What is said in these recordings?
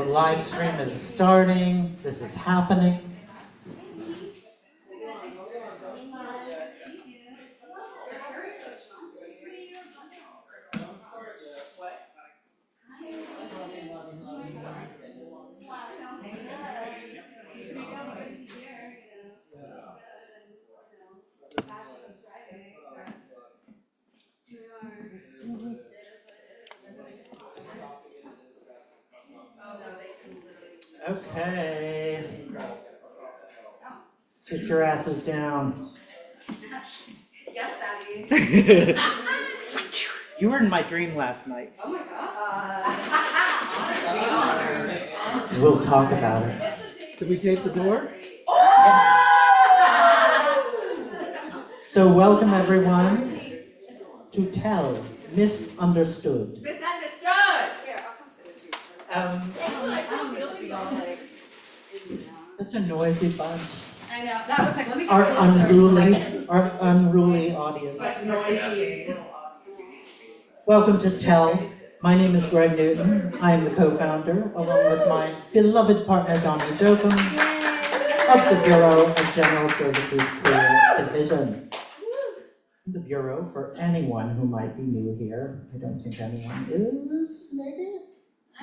live stream is starting. This is happening. Okay. Sit your asses down. Yes, Daddy. You were in my dream last night. Oh my God. We'll talk about it. Did we tape the door? So welcome everyone to Tell Misunderstood. Misunderstood. Here, I'll come sit with you. Um, I don't need to be all like. Such a noisy bunch. I know. That was like, let me get Our closer. our unruly So I audience. can noisy. Welcome to Tell. My name is Greg Newton. I am the co-founder, along with my beloved partner Donnie Jokum, of the Bureau of General Services Queer Division. The Bureau, for anyone who might be new here, I don't think anyone is, maybe?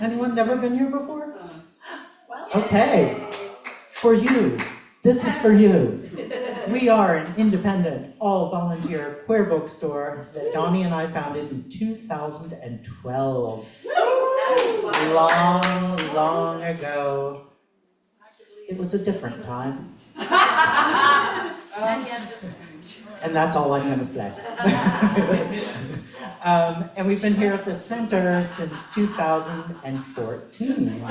Anyone never been here before? Okay, for you, this is for you. We are an independent, all-volunteer queer bookstore that Donnie and I founded in 2012. Long ago. It was a different time. And that's all I'm going to say. And we've been here at the center since 2014.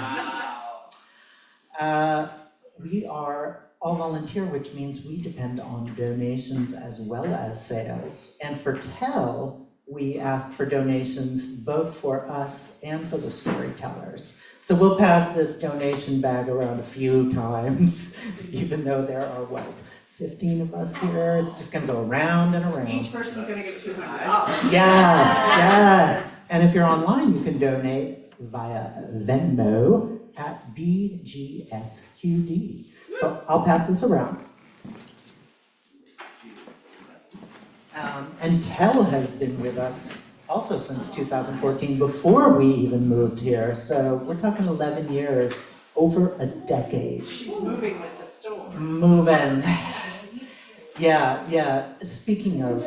We are all volunteer, which means we depend on donations as well as sales. And for Tell, we ask for donations both for us and for the storytellers. So we'll pass this donation bag around a few times, even though there are, 15 of us here? It's just gonna go around and around. Each person's gonna give $200. Yes. And if you're online, you can donate via Venmo at BGSQD. So I'll pass this around. And Tell has been with us also since 2014, before we even moved here. So we're talking 11 years, over a decade. She's moving with the store. Moving. Yeah. Speaking of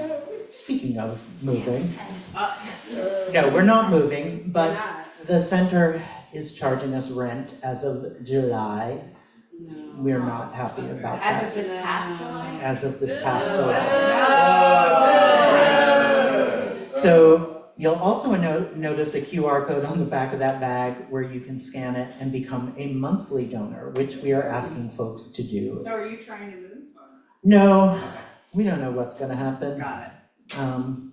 moving. No, we're not moving, but the center is charging us rent as of July. We're not happy about that. As of this past July? As of this past July. So you'll also notice a QR code on the back of that bag where you can scan it and become a monthly donor, which we are asking folks to do. So are you trying to move? No, we don't know what's gonna happen. Got it.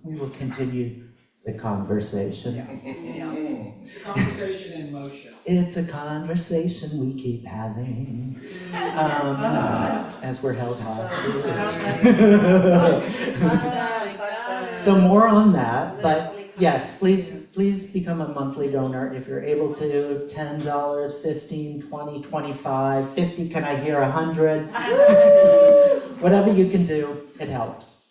We will continue the conversation. It's a conversation in motion. It's a conversation we keep having, as we're held hostage. So more on that, but yes, please become a monthly donor if you're able to. $10, 15, 20, 25, 50, can I hear 100? Whatever you can do, it helps.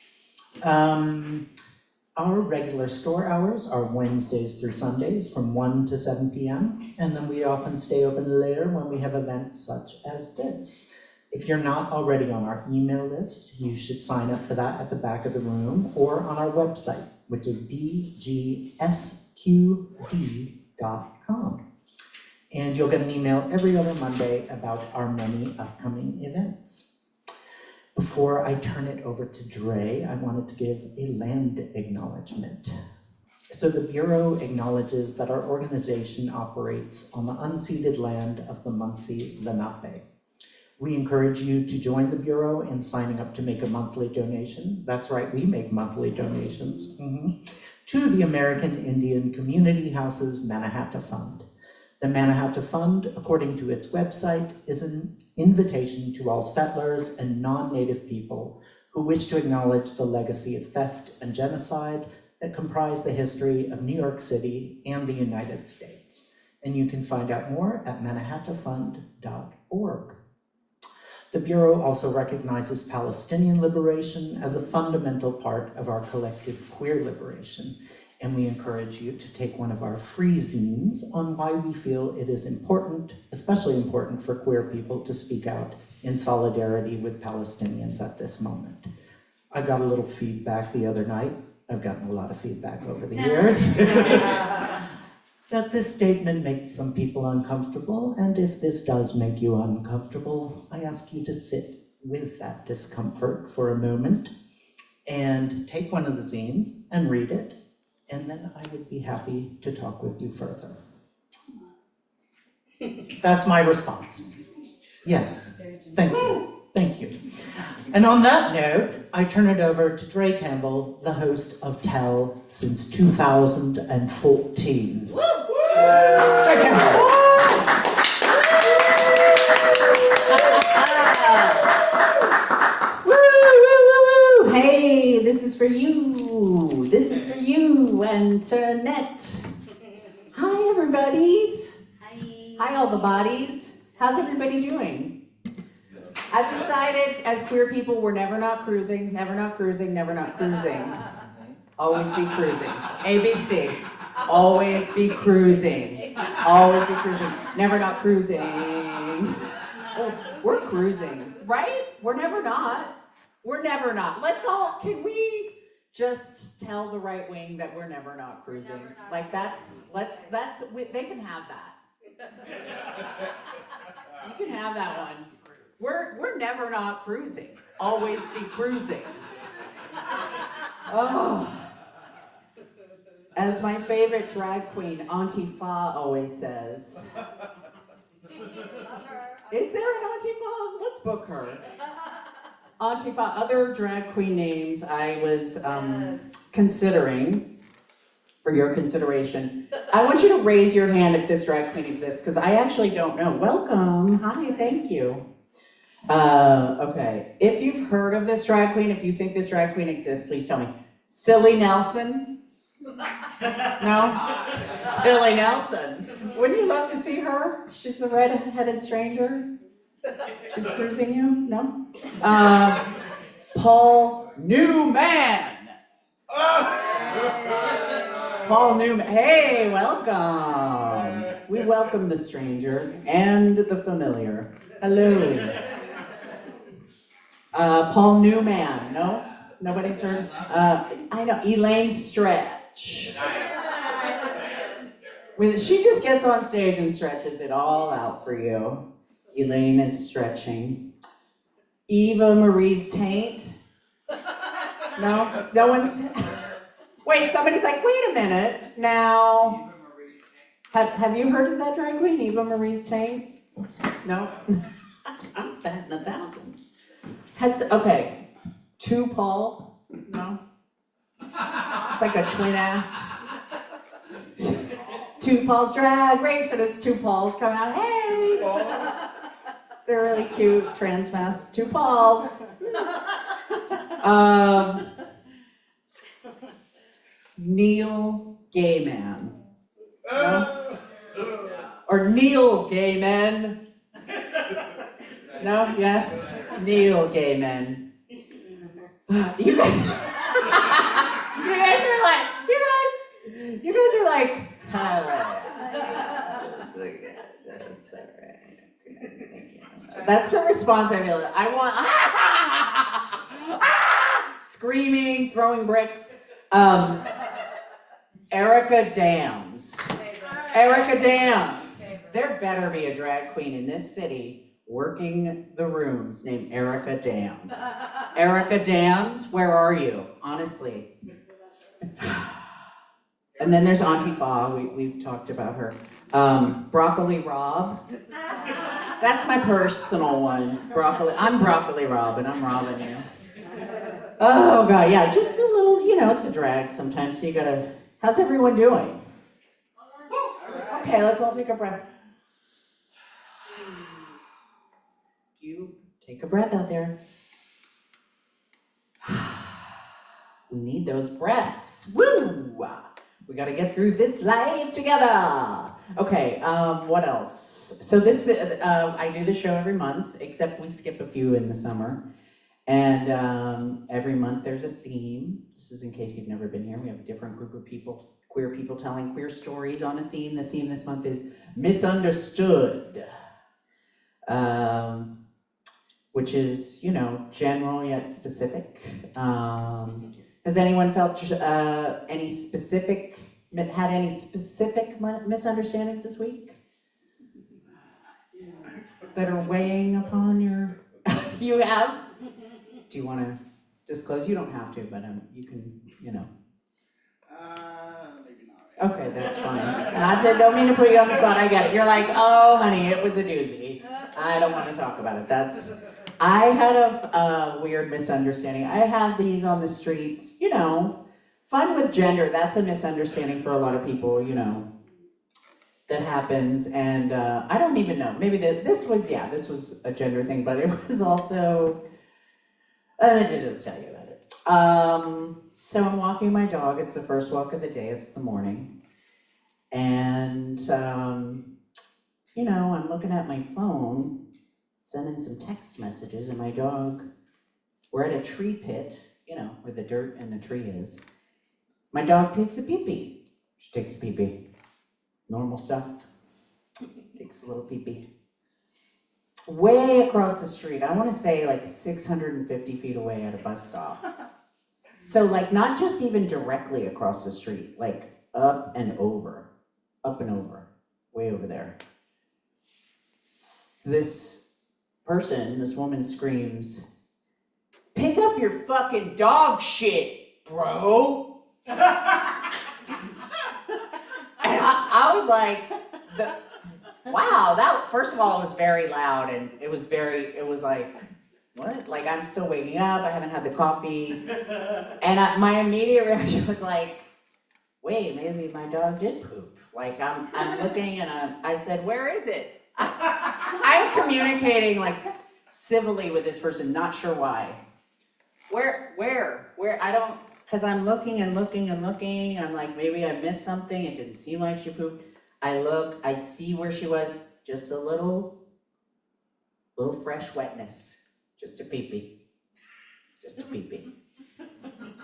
Our regular store hours are Wednesdays through Sundays from 1 to 7 p.m. And then we often stay open later when we have events such as this. If you're not already on our email list, you should sign up for that at the back of the room or on our website, which is bgsqd.com. And you'll get an email every other Monday about our many upcoming events. Before I turn it over to Dre, I wanted to give a land acknowledgement. So the Bureau acknowledges that our organization operates on the unceded land of the Munsee Lenape. We encourage you to join the Bureau in signing up to make a monthly donation. That's right, we make monthly donations to the American Indian Community Houses Mannahatta Fund. The Mannahatta Fund, according to its website, is an invitation to all settlers and non-native people who wish to acknowledge the legacy of theft and genocide that comprise the history of New York City and the United States. and you can find out more at mannahattafund.org. The Bureau also recognizes Palestinian liberation as a fundamental part of our collective queer liberation, and we encourage you to take one of our free zines on why we feel it is important, especially important for queer people to speak out in solidarity with Palestinians at this moment. I got a little feedback the other night. I've gotten a lot of feedback over the years. That this statement makes some people uncomfortable, and if this does make you uncomfortable, I ask you to sit with that discomfort for a moment and take one of the zines and read it, and then I would be happy to talk with you further. That's my response. Yes, thank you, thank you. And on that note, I turn it over to Dre Campbell, the host of Tell since 2014. Dre Campbell. Woo, woo, woo, woo. Hey, this is for you. This is for you and Annette. Hi, everybody's. Hi, all the bodies. How's everybody doing? I've decided as queer people, we're never not cruising, never not cruising, never not cruising. Always be cruising. ABC. Always be cruising. Always be cruising. Never not cruising. Oh, we're cruising, right? We're never not. We're never not. Let's all, can we just tell the right wing that we're never not cruising? Like they can have that. You can have that one. We're never not cruising. Always be cruising. Oh. As my favorite drag queen, Auntie Fa, always says. Is there an Auntie Fa? Let's book her. Auntie Fa, other drag queen names I was considering for your consideration. I want you to raise your hand if this drag queen exists, because I actually don't know. Welcome. Hi, thank you. Okay. If you've heard of this drag queen, if you think this drag queen exists, please tell me. Silly Nelson? No? Silly Nelson. Wouldn't you love to see her? She's the red-headed stranger. She's cruising you? No? Paul Newman. Paul Newman. Hey, welcome. We welcome the stranger and the familiar. Hello. Paul Newman. No? Nobody's heard? I know. Elaine Stretch. She just gets on stage and stretches it all out for you. Elaine is stretching. Eva Marie's Taint. No? No one's... Wait, somebody's like, wait a minute. Now, have you heard of that drag queen, Eva Marie's Taint? No? I'm batting 1,000. Okay. Two Paul? No? It's like a twin act. Two Paul's Drag Race, and it's two Pauls come out. Hey! They're really cute, trans masks. Two Pauls. Neil Gaiman. No? Or Neil Gaiman. No? Yes? Neil Gaiman. You guys are like, that's all right. That's the response I feel. I want, screaming, throwing bricks. Erica Dams. Erica Dams. There better be a drag queen in this city working the rooms named Erica Dams. Erica Dams, where are you? Honestly. And then there's Auntie Fa, we've talked about her. Broccoli Rob. That's my personal one. I'm Broccoli Rob, and I'm robbing you. Oh God, yeah, just a little, it's a drag sometimes, so you gotta, how's everyone doing? Okay, let's all take a breath. You take a breath out there. We need those breaths. Woo! We gotta get through this life together. Okay, what else? So this, I do the show every month, except we skip a few in the summer. And every month there's a theme. This is in case you've never been here. We have a different group of people, queer people telling queer stories on a theme. The theme this month is misunderstood, which is, you know, general yet specific. Has anyone felt had any specific misunderstandings this week that are weighing upon your? You have? Do you want to disclose? You don't have to, but you can, you know. Maybe not. Okay, that's fine. Don't mean to put you on the spot. I get it. You're like, oh, honey, it was a doozy. I don't want to talk about it. I had a weird misunderstanding. I have these on the streets, you know, fun with gender. That's a misunderstanding for a lot of people, you know, that happens. And I don't even know. Maybe this was a gender thing, but it was also, let me just tell you about it. So I'm walking my dog. It's the first walk of the day. It's the morning. And, you know, I'm looking at my phone, sending some text messages, and my dog, we're at a tree pit, you know, where the dirt and the tree is. My dog takes a pee-pee. She takes a pee-pee. Normal stuff. Takes a little pee-pee. Way across the street, I want to say like 650 feet away at a bus stop. So like not just even directly across the street, like up and over, way over there. This woman screams, "Pick up your fucking dog shit, bro." And I was like, wow, that, first of all, it was very loud, and it was like, what? Like, I'm still waking up, I haven't had the coffee. And my immediate reaction was like, wait, maybe my dog did poop. Like, I'm looking, and I said, where is it? I'm communicating, like, civilly with this person, not sure why. Where, I don't, because I'm looking and looking and looking, I'm like, maybe I missed something, it didn't seem like she pooped. I look, I see where she was, just a little fresh wetness, just a pee-pee,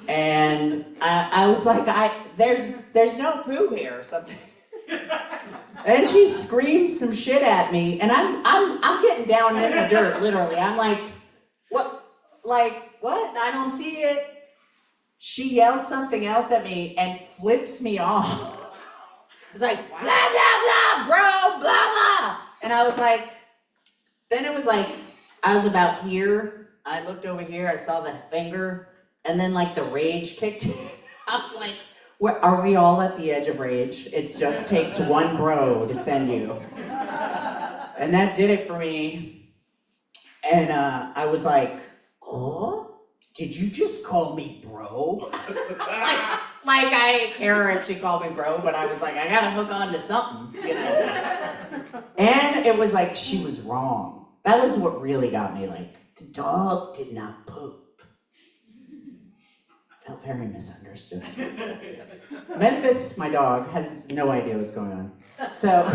And I was like, there's no poo here or something. And she screams some shit at me, and I'm getting down in the dirt, literally. I'm like, what? I don't see it. She yells something else at me and flips me off. It's like, blah, blah, blah, bro, blah, blah. And I was like, then it was like, I was about here. I looked over here, I saw the finger, and then like the rage kicked in. I was like, are we all at the edge of rage? It just takes one bro to send you. And that did it for me. And I was like, oh, did you just call me bro? Like I didn't care if she called me bro, but I was like, I gotta hook on to something, you know? And it was like, she was wrong. That was what really got me, like, the dog did not poop. Felt very misunderstood. Memphis, my dog, has no idea what's going on. So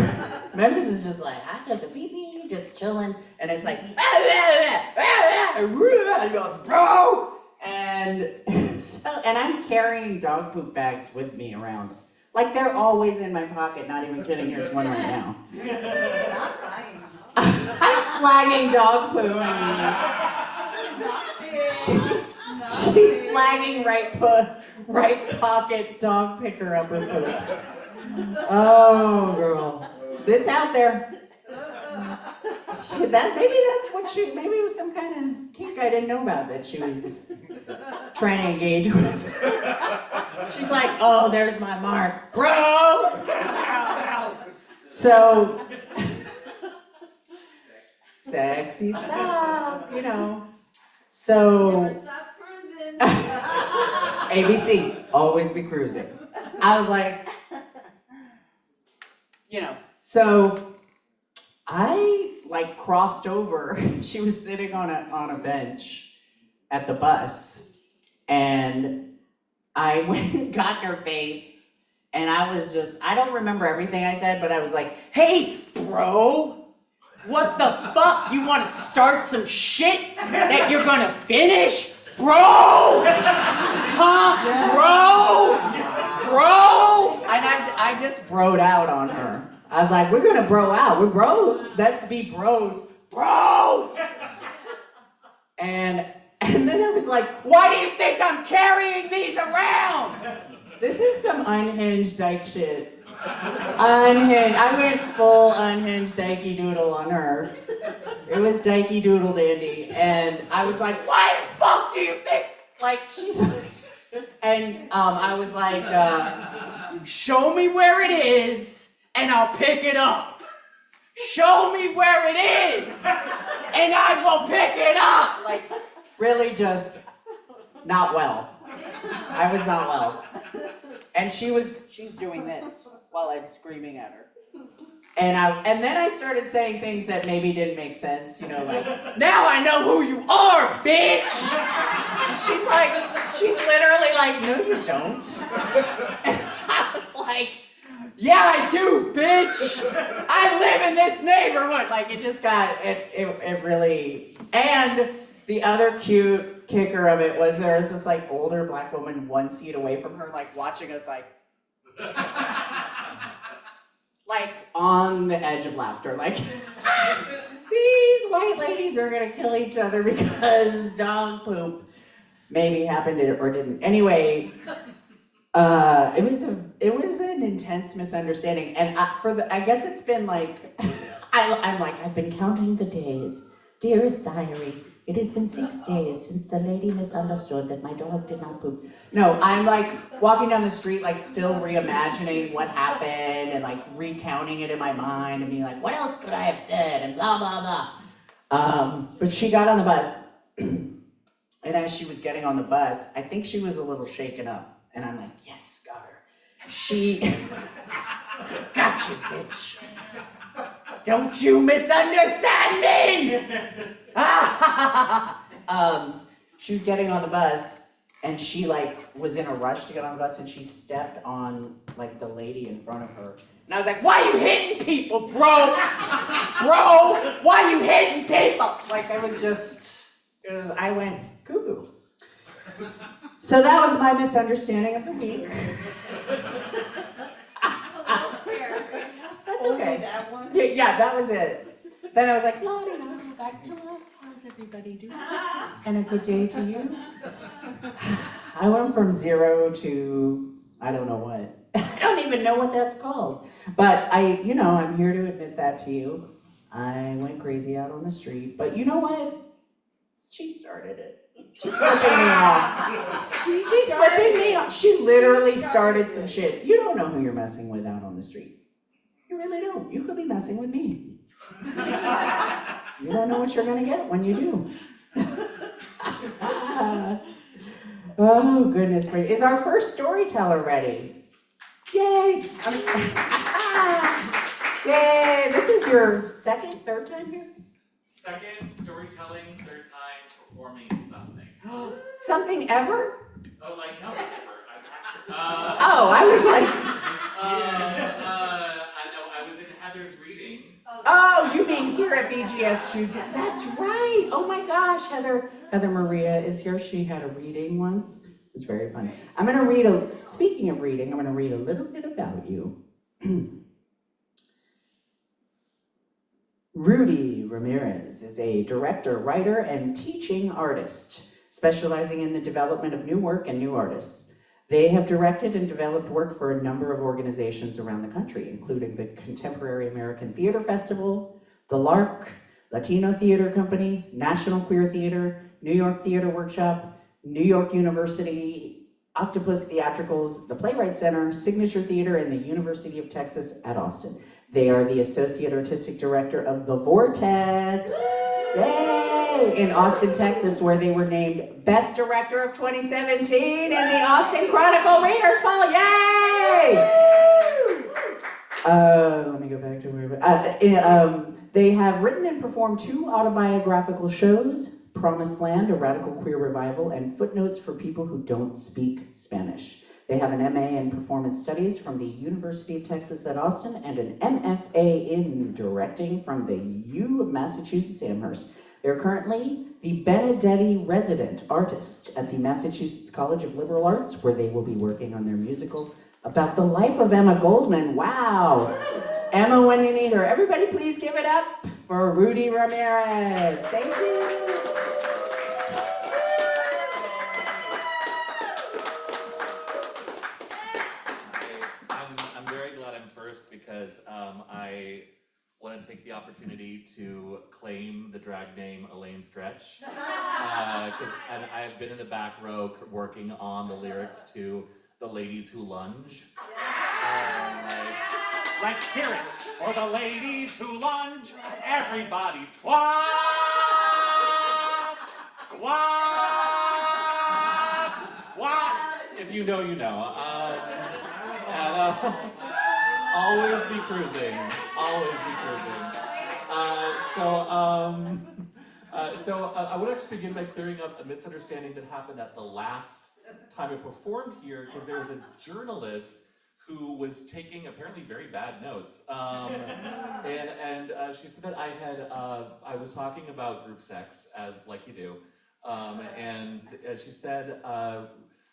Memphis is just like, I took a pee-pee, just chilling, and it's like, bro! And I'm carrying dog poop bags with me around. Like, they're always in my pocket, not even kidding, here's one right now. Not crying. I'm flagging dog poo, she's flagging right pocket dog picker upper poops. Oh, girl. It's out there. Maybe it was some kind of kink I didn't know about that she was trying to engage with. She's like, oh, there's my mark. Bro! So, sexy stuff, you know. So, Never stop cruising. ABC, always be cruising. I was like, you know, so I like crossed over. She was sitting on a bench at the bus, and I went and got in her face And I don't remember everything I said, but I was like, hey, bro, what the fuck? You want to start some shit that you're gonna finish? Bro! Huh? Bro! And I just broed out on her. I was like, we're gonna bro out. We're bros. Let's be bros. Bro! And then I was like, why do you think I'm carrying these around? This is some unhinged dyke shit. Unhinged. I went full unhinged dykey doodle on her. It was dykey doodle dandy. And I was like, why the fuck do you think? Like, she's like, and I was like, show me where it is and I'll pick it up. Show me where it is and I will pick it up. Like, really just not well. I was not well. And she's doing this while I'm screaming at her. And then I started saying things that maybe didn't make sense, you know, like, now I know who you are, bitch! And she's literally like, no you don't. And I was like, yeah I do, bitch! I live in this neighborhood! Like, it just got, it really, and the other cute kicker of it was there was this like older black woman 1 seat away from her, like watching us like on the edge of laughter, like these white ladies are gonna kill each other because dog poop maybe happened or didn't. Anyway, it was an intense misunderstanding, and I guess it's been like I'm like, I've been counting the days, dearest diary. It has been 6 days since the lady misunderstood that my dog did not poop. No, I'm like walking down the street, like still reimagining what happened and like recounting it in my mind and being like, what else could I have said and blah, blah, blah. But she got on the bus. And as she was getting on the bus, I think she was a little shaken up. And I'm like, yes, got her. She, got you, bitch. Don't you misunderstand me! She was getting on the bus and she like was in a rush to get on the bus and she stepped on like the lady in front of her. And I was like, why are you hitting people, bro? Bro, why are you hitting people? Like I went cuckoo. So that was my misunderstanding of the week. I'm a little scared. That's okay. That one? Yeah, that was it. Then I was like, Lottie, back to love. How's everybody doing? And a good day to you. I went from 0 to I don't know what. I don't even know what that's called. But I'm here to admit that to you. I went crazy out on the street. But you know what? She started it. She's flipping me off. She's flipping me off. She literally started some shit. You don't know who you're messing with out on the street. You really don't. You could be messing with me. You don't know what you're gonna get when you do. Oh, goodness gracious. Is our first storyteller ready? Yay! Yay! This is your third time here? Second storytelling, third time performing something. Something ever? Oh, like, no, never. Oh, I was like, I know, I was in Heather's reading. oh, you mean here at BGSQ? That's right. Oh my gosh, Heather Maria is here. She had a reading once. It's very fun. I'm going to read speaking of reading, I'm going to read a little bit about you. Rudy Ramirez is a director, writer, and teaching artist, specializing in the development of new work and new artists. They have directed and developed work for a number of organizations around the country, including the Contemporary American Theater Festival, the LARC, Latino Theater Company, National Queer Theater, New York Theater Workshop, New York University, Octopus Theatricals, the Playwright Center, Signature Theater, and the University of Texas at Austin. They are the Associate Artistic Director of The Vortex, yay, in Austin, Texas, where they were named Best Director of 2017 in the Austin Chronicle Readers Poll, yay! Let me go back to where, they have written and performed 2 autobiographical shows, Promised Land, a radical queer revival, and Footnotes for People Who Don't Speak Spanish. They have an MA in Performance Studies from the University of Texas at Austin and an MFA in Directing from the U of Massachusetts Amherst. They're currently the Benedetti Resident Artist at the Massachusetts College of Liberal Arts, where they will be working on their musical about the life of Emma Goldman. Wow! Emma when you need her. Everybody please give it up for Rudy Ramirez. Thank you. I'm very glad I'm first because I want to take the opportunity to claim the drag name Elaine Stretch. Because I've been in the back row working on the lyrics to The Ladies Who Lunge. Let's hear it for the ladies who lunge. Everybody squat! Squat! Squat! If you know, you know. Always be cruising. Always be cruising. I would actually begin by clearing up a misunderstanding that happened at the last time I performed here, because there was a journalist who was taking apparently very bad notes. She said that I was talking about group sex, as like you do. She said,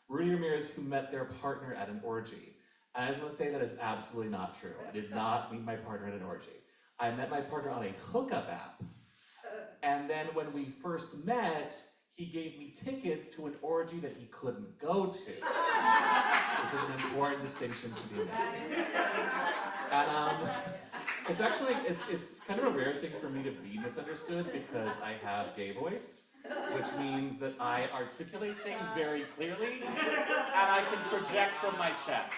Rudy Ramirez, who met their partner at an orgy. And I just want to say that is absolutely not true. I did not meet my partner at an orgy. I met my partner on a hookup app. And then when we first met, he gave me tickets to an orgy that he couldn't go to, which is an important distinction to be made. And it's kind of a rare thing for me to be misunderstood because I have gay voice, which means that I articulate things very clearly and I can project from my chest.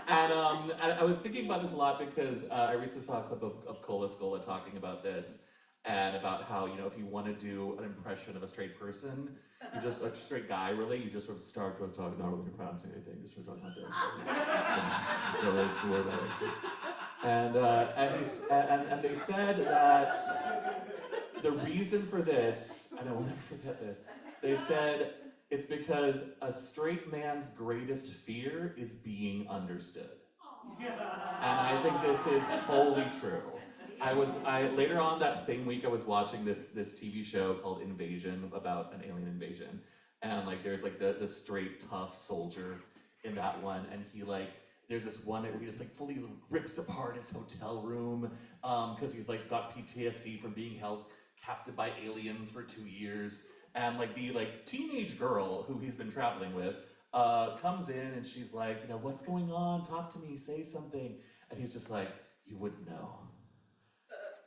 And I was thinking about this a lot because I recently saw a clip of Cola Scola talking about this. And about how, you know, if you want to do an impression of a straight person, you just, a straight guy really, you just sort of start talking, not really pronouncing anything, just sort of talking like this. So really cool about it. And they said that the reason for this, and I will never forget this, they said it's because a straight man's greatest fear is being understood. And I think this is wholly true. Later on that same week, I was watching this TV show called Invasion, about an alien invasion. And like, there's like the straight, tough soldier in that one. And there's this one where he just like fully rips apart his hotel room because he's like got PTSD from being held captive by aliens for 2 years. And like the teenage girl who he's been traveling with comes in and she's like, you know, what's going on? Talk to me, say something. And he's just like, you wouldn't know.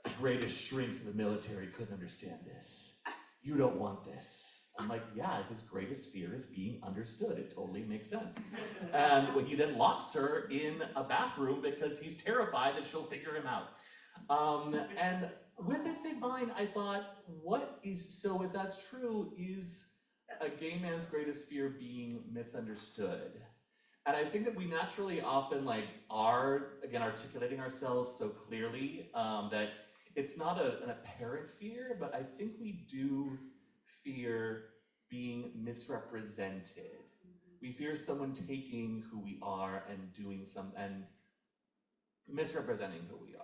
The greatest shrinks in the military couldn't understand this. You don't want this. I'm like, yeah, his greatest fear is being understood. It totally makes sense. And he then locks her in a bathroom because he's terrified that she'll figure him out. And with this in mind, I thought, if that's true, is a gay man's greatest fear being misunderstood? And I think that we naturally often are, again, articulating ourselves so clearly that it's not an apparent fear, but I think we do fear being misrepresented. We fear someone taking who we are and doing and misrepresenting who we are.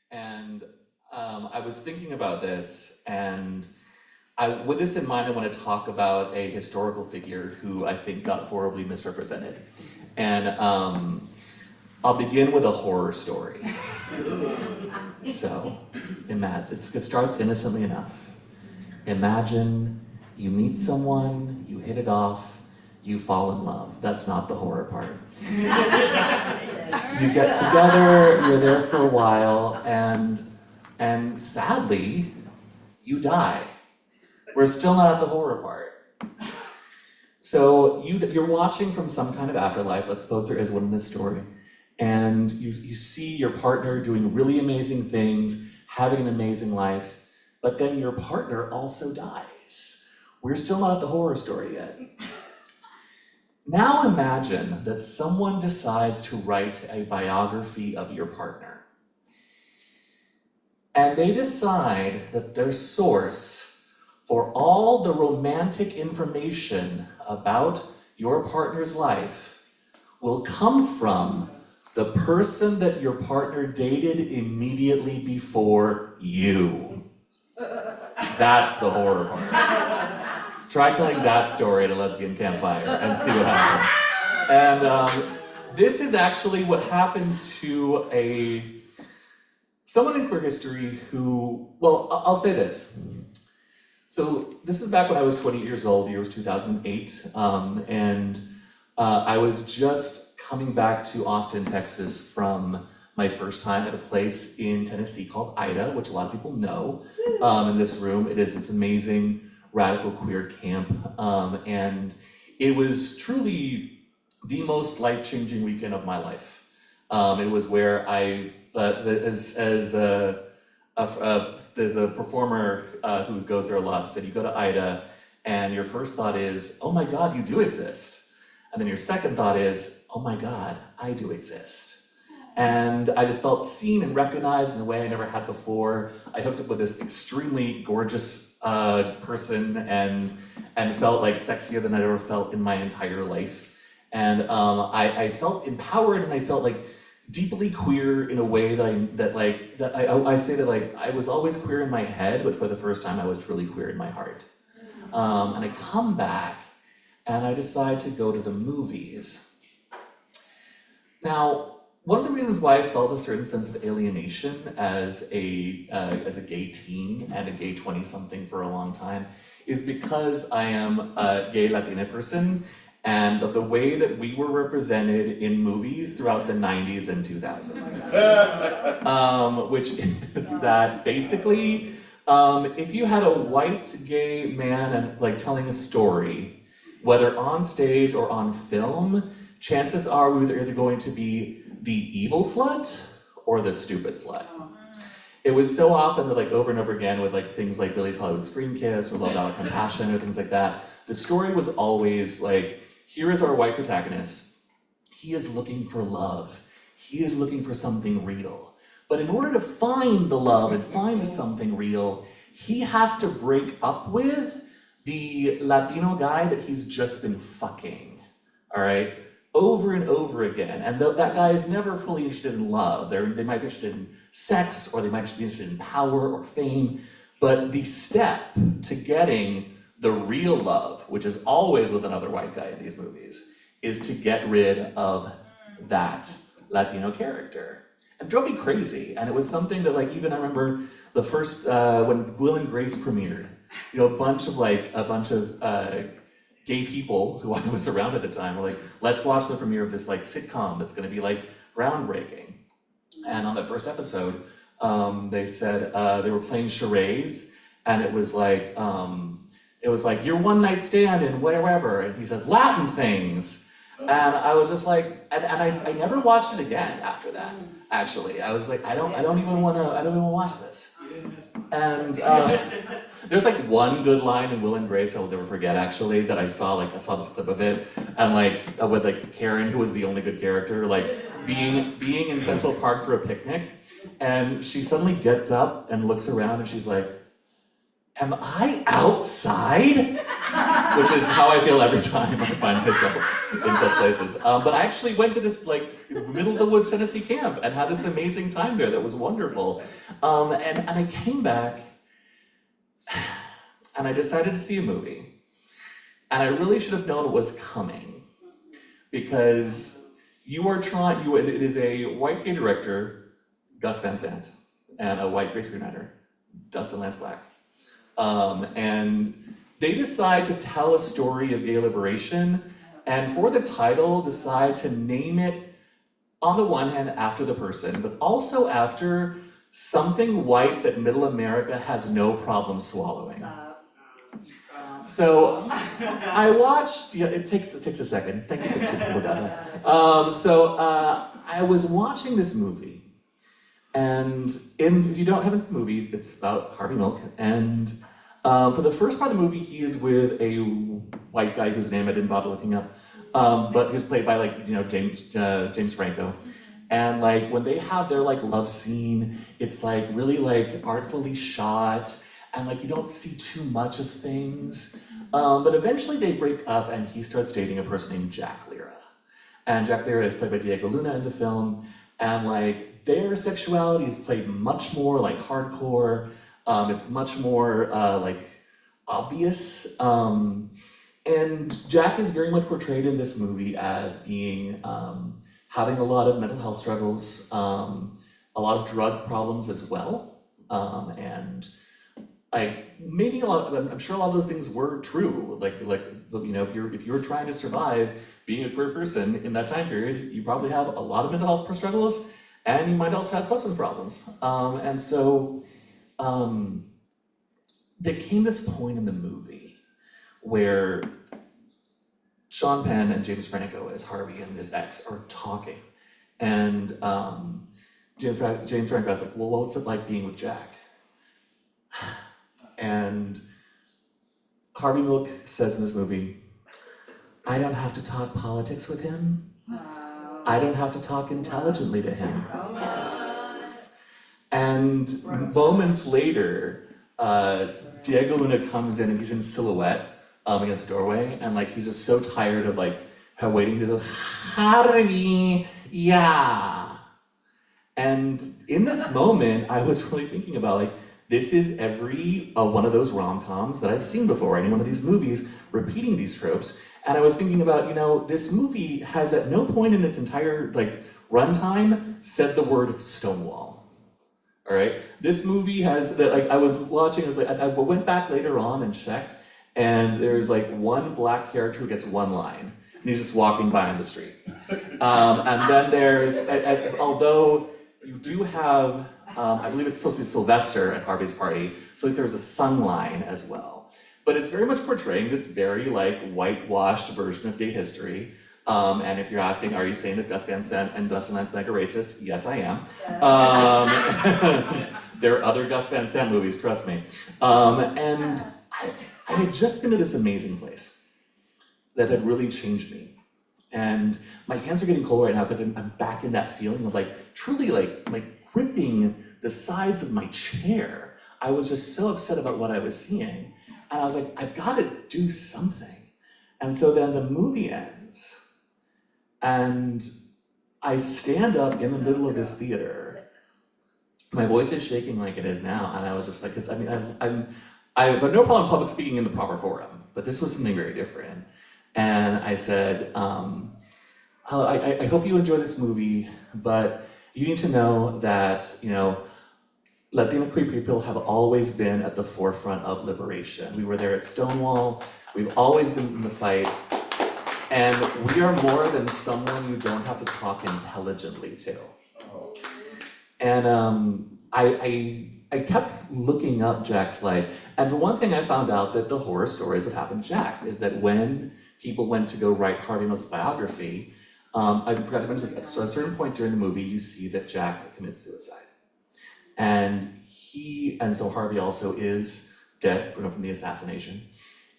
And I was thinking about this, and with this in mind, I want to talk about a historical figure who I think got horribly misrepresented. And I'll begin with a horror story. So, it starts innocently enough. Imagine you meet someone, you hit it off, you fall in love. That's not the horror part. You get together, you're there for a while, and sadly, you die. We're still not at the horror part. So you're watching from some kind of afterlife, let's suppose there is one in this story, and you see your partner doing really amazing things, having an amazing life, but then your partner also dies. We're still not at the horror story yet. Now imagine that someone decides to write a biography of your partner. And they decide that their source for all the romantic information about your partner's life will come from the person that your partner dated immediately before you. That's the horror part. Try telling that story at a lesbian campfire and see what happens. And this is actually what happened to someone in queer history who, well, I'll say this. So this is back when I was 28 years old, the year was 2008, and I was just coming back to Austin, Texas from my first time at a place in Tennessee called Ida, which a lot of people know in this room. It is this amazing radical queer camp, and it was truly the most life-changing weekend of my life. It was where there's a performer who goes there a lot, said you go to Ida and your first thought is, oh my God, you do exist. And then your second thought is, oh my God, I do exist. And I just felt seen and recognized in a way I never had before. I hooked up with this extremely gorgeous person and felt like sexier than I'd ever felt in my entire life. And I felt empowered, and I felt like deeply queer in a way that I say that like I was always queer in my head, but for the first time I was truly queer in my heart. And I come back and I decide to go to the movies. Now, one of the reasons why I felt a certain sense of alienation as a gay teen and a gay 20-something for a long time is because I am a gay Latina person, and of the way that we were represented in movies throughout the 90s and 2000s. Which is that basically, if you had a white gay man and like telling a story, whether on stage or on film, chances are we were either going to be the evil slut or the stupid slut. It was so often that like over and over again with like things like Billy's Hollywood Screen Kiss or Love Without Compassion or things like that, the story was always like, here is our white protagonist. He is looking for love. He is looking for something real. But in order to find the love and find the something real, he has to break up with the Latino guy that he's just been fucking, all right? Over and over again. And that guy is never fully interested in love. They might be interested in sex, or they might just be interested in power or fame. But the step to getting the real love, which is always with another white guy in these movies, is to get rid of that Latino character. It drove me crazy, and it was something that like, even I remember the first, when Will and Grace premiered, you know, a bunch of gay people who I was around at the time were like, let's watch the premiere of this like sitcom that's gonna be like groundbreaking. And on that first episode, they said they were playing charades, and it was like your one night stand and wherever, and he said Latin things. And I was just like, and I never watched it again after that, actually. I was like, I don't even wanna watch this. And there's like one good line in Will and Grace I will never forget, actually, that I saw this clip of it, and like with like Karen, who was the only good character, like being in Central Park for a picnic, and she suddenly gets up and looks around and she's like, am I outside? Which is how I feel every time I find myself in such places. But I actually went to this like middle of the woods Tennessee camp and had this amazing time there that was wonderful. And I came back and I decided to see a movie. And I really should have known what was coming, because it is a white gay director, Gus Van Sant, and a white gay screenwriter, Dustin Lance Black. And they decide to tell a story of gay liberation, and for the title decide to name it, on the one hand, after the person, but also after something white that middle America has no problem swallowing. So I watched, it takes a second. Thank you for taking that. I was watching this movie, and if you haven't seen the movie, it's about Harvey Milk, and for the first part of the movie, he is with a white guy whose name I didn't bother looking up, but he's played by James Franco. And like when they have their like love scene, it's like really like artfully shot, and like you don't see too much of things. But eventually they break up and he starts dating a person named Jack Lira. And Jack Lira is played by Diego Luna in the film, and like their sexuality is played much more like hardcore. It's much more like obvious. And Jack is very much portrayed in this movie as being having a lot of mental health struggles, a lot of drug problems as well, and maybe I'm sure a lot of those things were true. Like you know, if you're trying to survive being a queer person in that time period, you probably have a lot of mental health struggles, and you might also have substance problems. And so there came this point in the movie where Sean Penn and James Franco as Harvey and his ex are talking, and James Franco's like, well, what's it like being with Jack? And Harvey Milk says in this movie, I don't have to talk politics with him. I don't have to talk intelligently to him. And moments later, Diego Luna comes in and he's in silhouette against the doorway, and like he's just so tired of like her waiting to just Harvey, yeah. And in this moment, I was really thinking about like, this is every one of those rom-coms that I've seen before, any one of these movies repeating these tropes. And I was thinking about, you know, this movie has at no point in its entire like runtime said the word Stonewall. All right, this movie has like I was watching. I was like, I went back later on and checked, and there's like one black character who gets one line, and he's just walking by on the street. And then there's, although you do have, I believe it's supposed to be Sylvester at Harvey's party, so like there's a sung line as well. But it's very much portraying this very like whitewashed version of gay history. And if you're asking, are you saying that Gus Van Sant and Dustin Lance-Bank are racist? Yes, I am. There are other Gus Van Sant movies, trust me. And I had just been to this amazing place that had really changed me. And my hands are getting cold right now because I'm back in that feeling of like, truly like gripping the sides of my chair. I was just so upset about what I was seeing. And I was like, I've got to do something. And so then the movie ends. And I stand up in the middle of this theater. My voice is shaking like it is now. And I was just like, 'cause I mean, I have no problem public speaking in the proper forum, but this was something very different. And I said, I hope you enjoy this movie, but you need to know that, you know, Latino queer people have always been at the forefront of liberation. We were there at Stonewall. We've always been in the fight. And we are more than someone you don't have to talk intelligently to. And I kept looking up Jack's life. And for one thing, I found out that the horror stories that happened to Jack is that when people went to go write Harvey Milk's biography, I forgot to mention this, so at a certain point during the movie, you see that Jack commits suicide. And so Harvey also is dead from the assassination.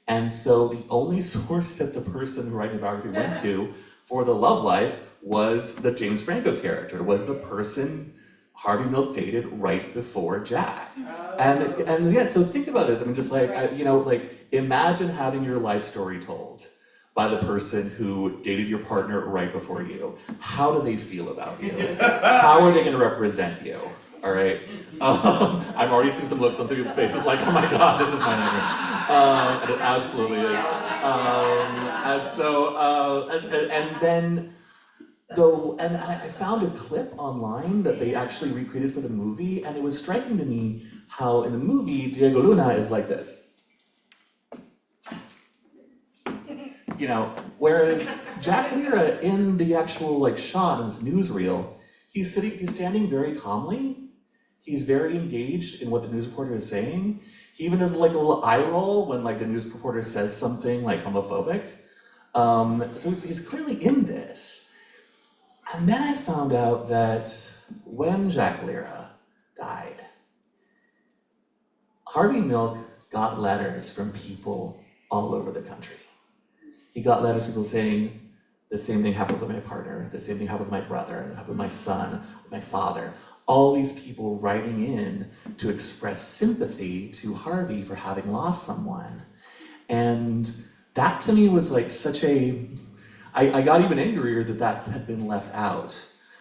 And so the only source that the person who writing the biography went to for the love life was the James Franco character, was the person Harvey Milk dated right before Jack. And yeah, so think about this. I mean, just like, imagine having your life story told by the person who dated your partner right before you. How do they feel about you? How are they gonna represent you? All right. I'm already seeing some looks on some people's faces like, oh my God, this is my nightmare. And it absolutely is. And I found a clip online that they actually recreated for the movie, and it was striking to me how in the movie, Diego Luna is like this. You know, whereas Jack Lira in the actual shot in this newsreel, he's standing very calmly. He's very engaged in what the news reporter is saying. He even does a little eye roll when the news reporter says something homophobic. So he's clearly in this. And then I found out that when Jack Lira died, Harvey Milk got letters from people all over the country. He got letters from people saying, the same thing happened with my partner, the same thing happened with my brother, it happened with my son, with my father. all these people writing in to express sympathy to Harvey for having lost someone. And that to me was like such I got even angrier that that had been left out.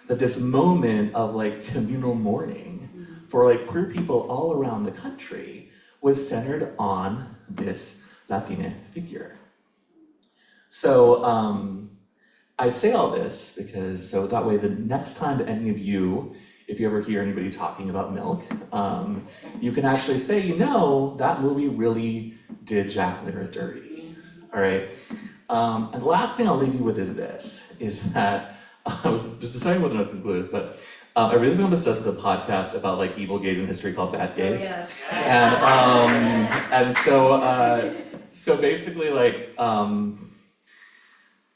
That this moment of like communal mourning for like queer people all around the country was centered on this Latina figure. So I say all this because so that way the next time that any of you, if you ever hear anybody talking about Milk, you can actually say, you know, that movie really did Jack Lyra dirty, all right? And the last thing I'll leave you with is this, is that I was just deciding whether or not to include this, but I recently become obsessed with a podcast about like evil gays in history called Bad Gays. Yes. And so basically like,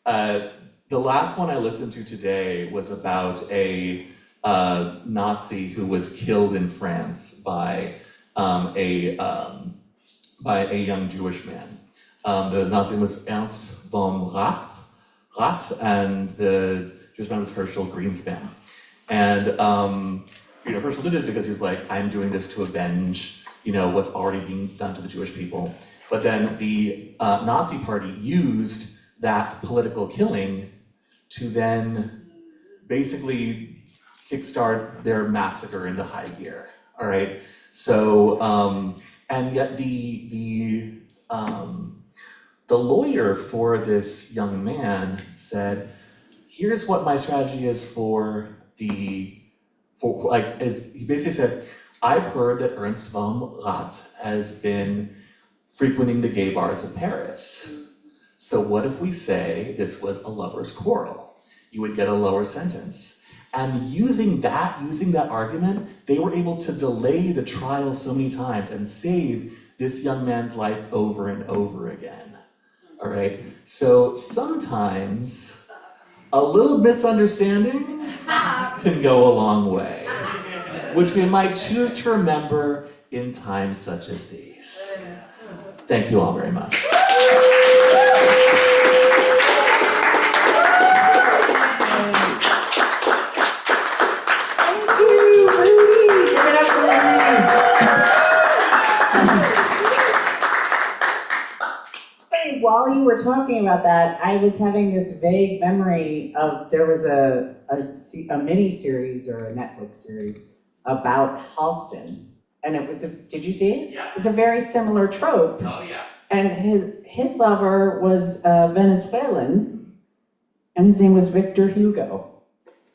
the last one I listened to today was about a Nazi who was killed in France by a young Jewish man. The Nazi was Ernst von Rath, and the Jewish man was Herschel Greenspan. And Herschel did it because he was like, I'm doing this to avenge, what's already being done to the Jewish people. But then the Nazi party used that political killing to then basically kickstart their massacre into high gear. All right. So, and yet the lawyer for this young man said, here's what my strategy is he basically said, I've heard that Ernst von Rath has been frequenting the gay bars of Paris. So what if we say this was a lover's quarrel? You would get a lower sentence. And using that argument, they were able to delay the trial so many times and save this young man's life over and over again. All right? So sometimes a little misunderstanding can go a long way, which we might choose to remember in times such as these. Thank you all very much. While you were talking about that, I was having this vague memory of there was a mini series or a Netflix series about Halston, and it was did you see it? Yeah. It's a very similar trope. Oh yeah. And his lover was Venezuelan, and his name was Victor Hugo.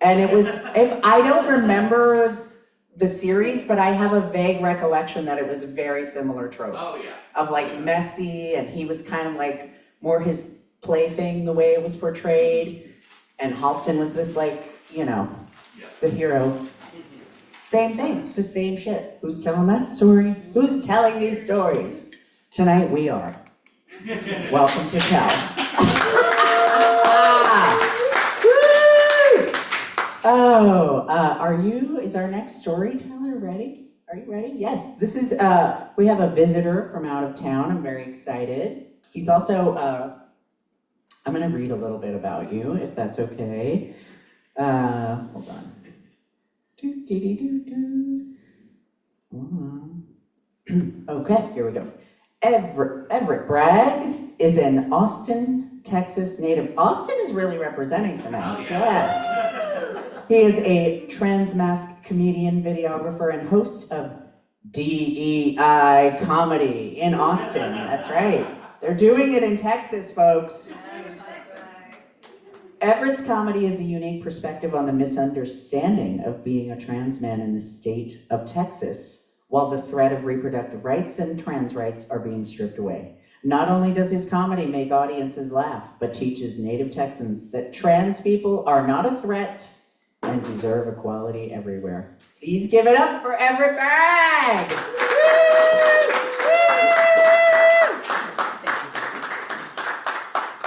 And it was, if I don't remember the series, but I have a vague recollection that it was very similar tropes. Oh yeah. Of like messy, and he was kind of like more his plaything the way it was portrayed. And Halston was this like, the hero. Same thing, it's the same shit. Who's telling that story? Who's telling these stories? Tonight we are. Welcome to Tell. Is our next storyteller ready? Are you ready? Yes, this is, we have a visitor from out of town. I'm very excited. He's also, I'm gonna read a little bit about you, if that's okay. Hold on. Okay, here we go. Everett Bragg is an Austin, Texas native. Austin is really representing tonight. Oh, yeah. He is a transmasked comedian, videographer, and host of DEI Comedy in Austin. That's right. They're doing it in Texas, folks. Everett's comedy is a unique perspective on the misunderstanding of being a trans man in the state of Texas, while the threat of reproductive rights and trans rights are being stripped away. Not only does his comedy make audiences laugh, but teaches native Texans that trans people are not a threat and deserve equality everywhere. Please give it up for Everett Bragg!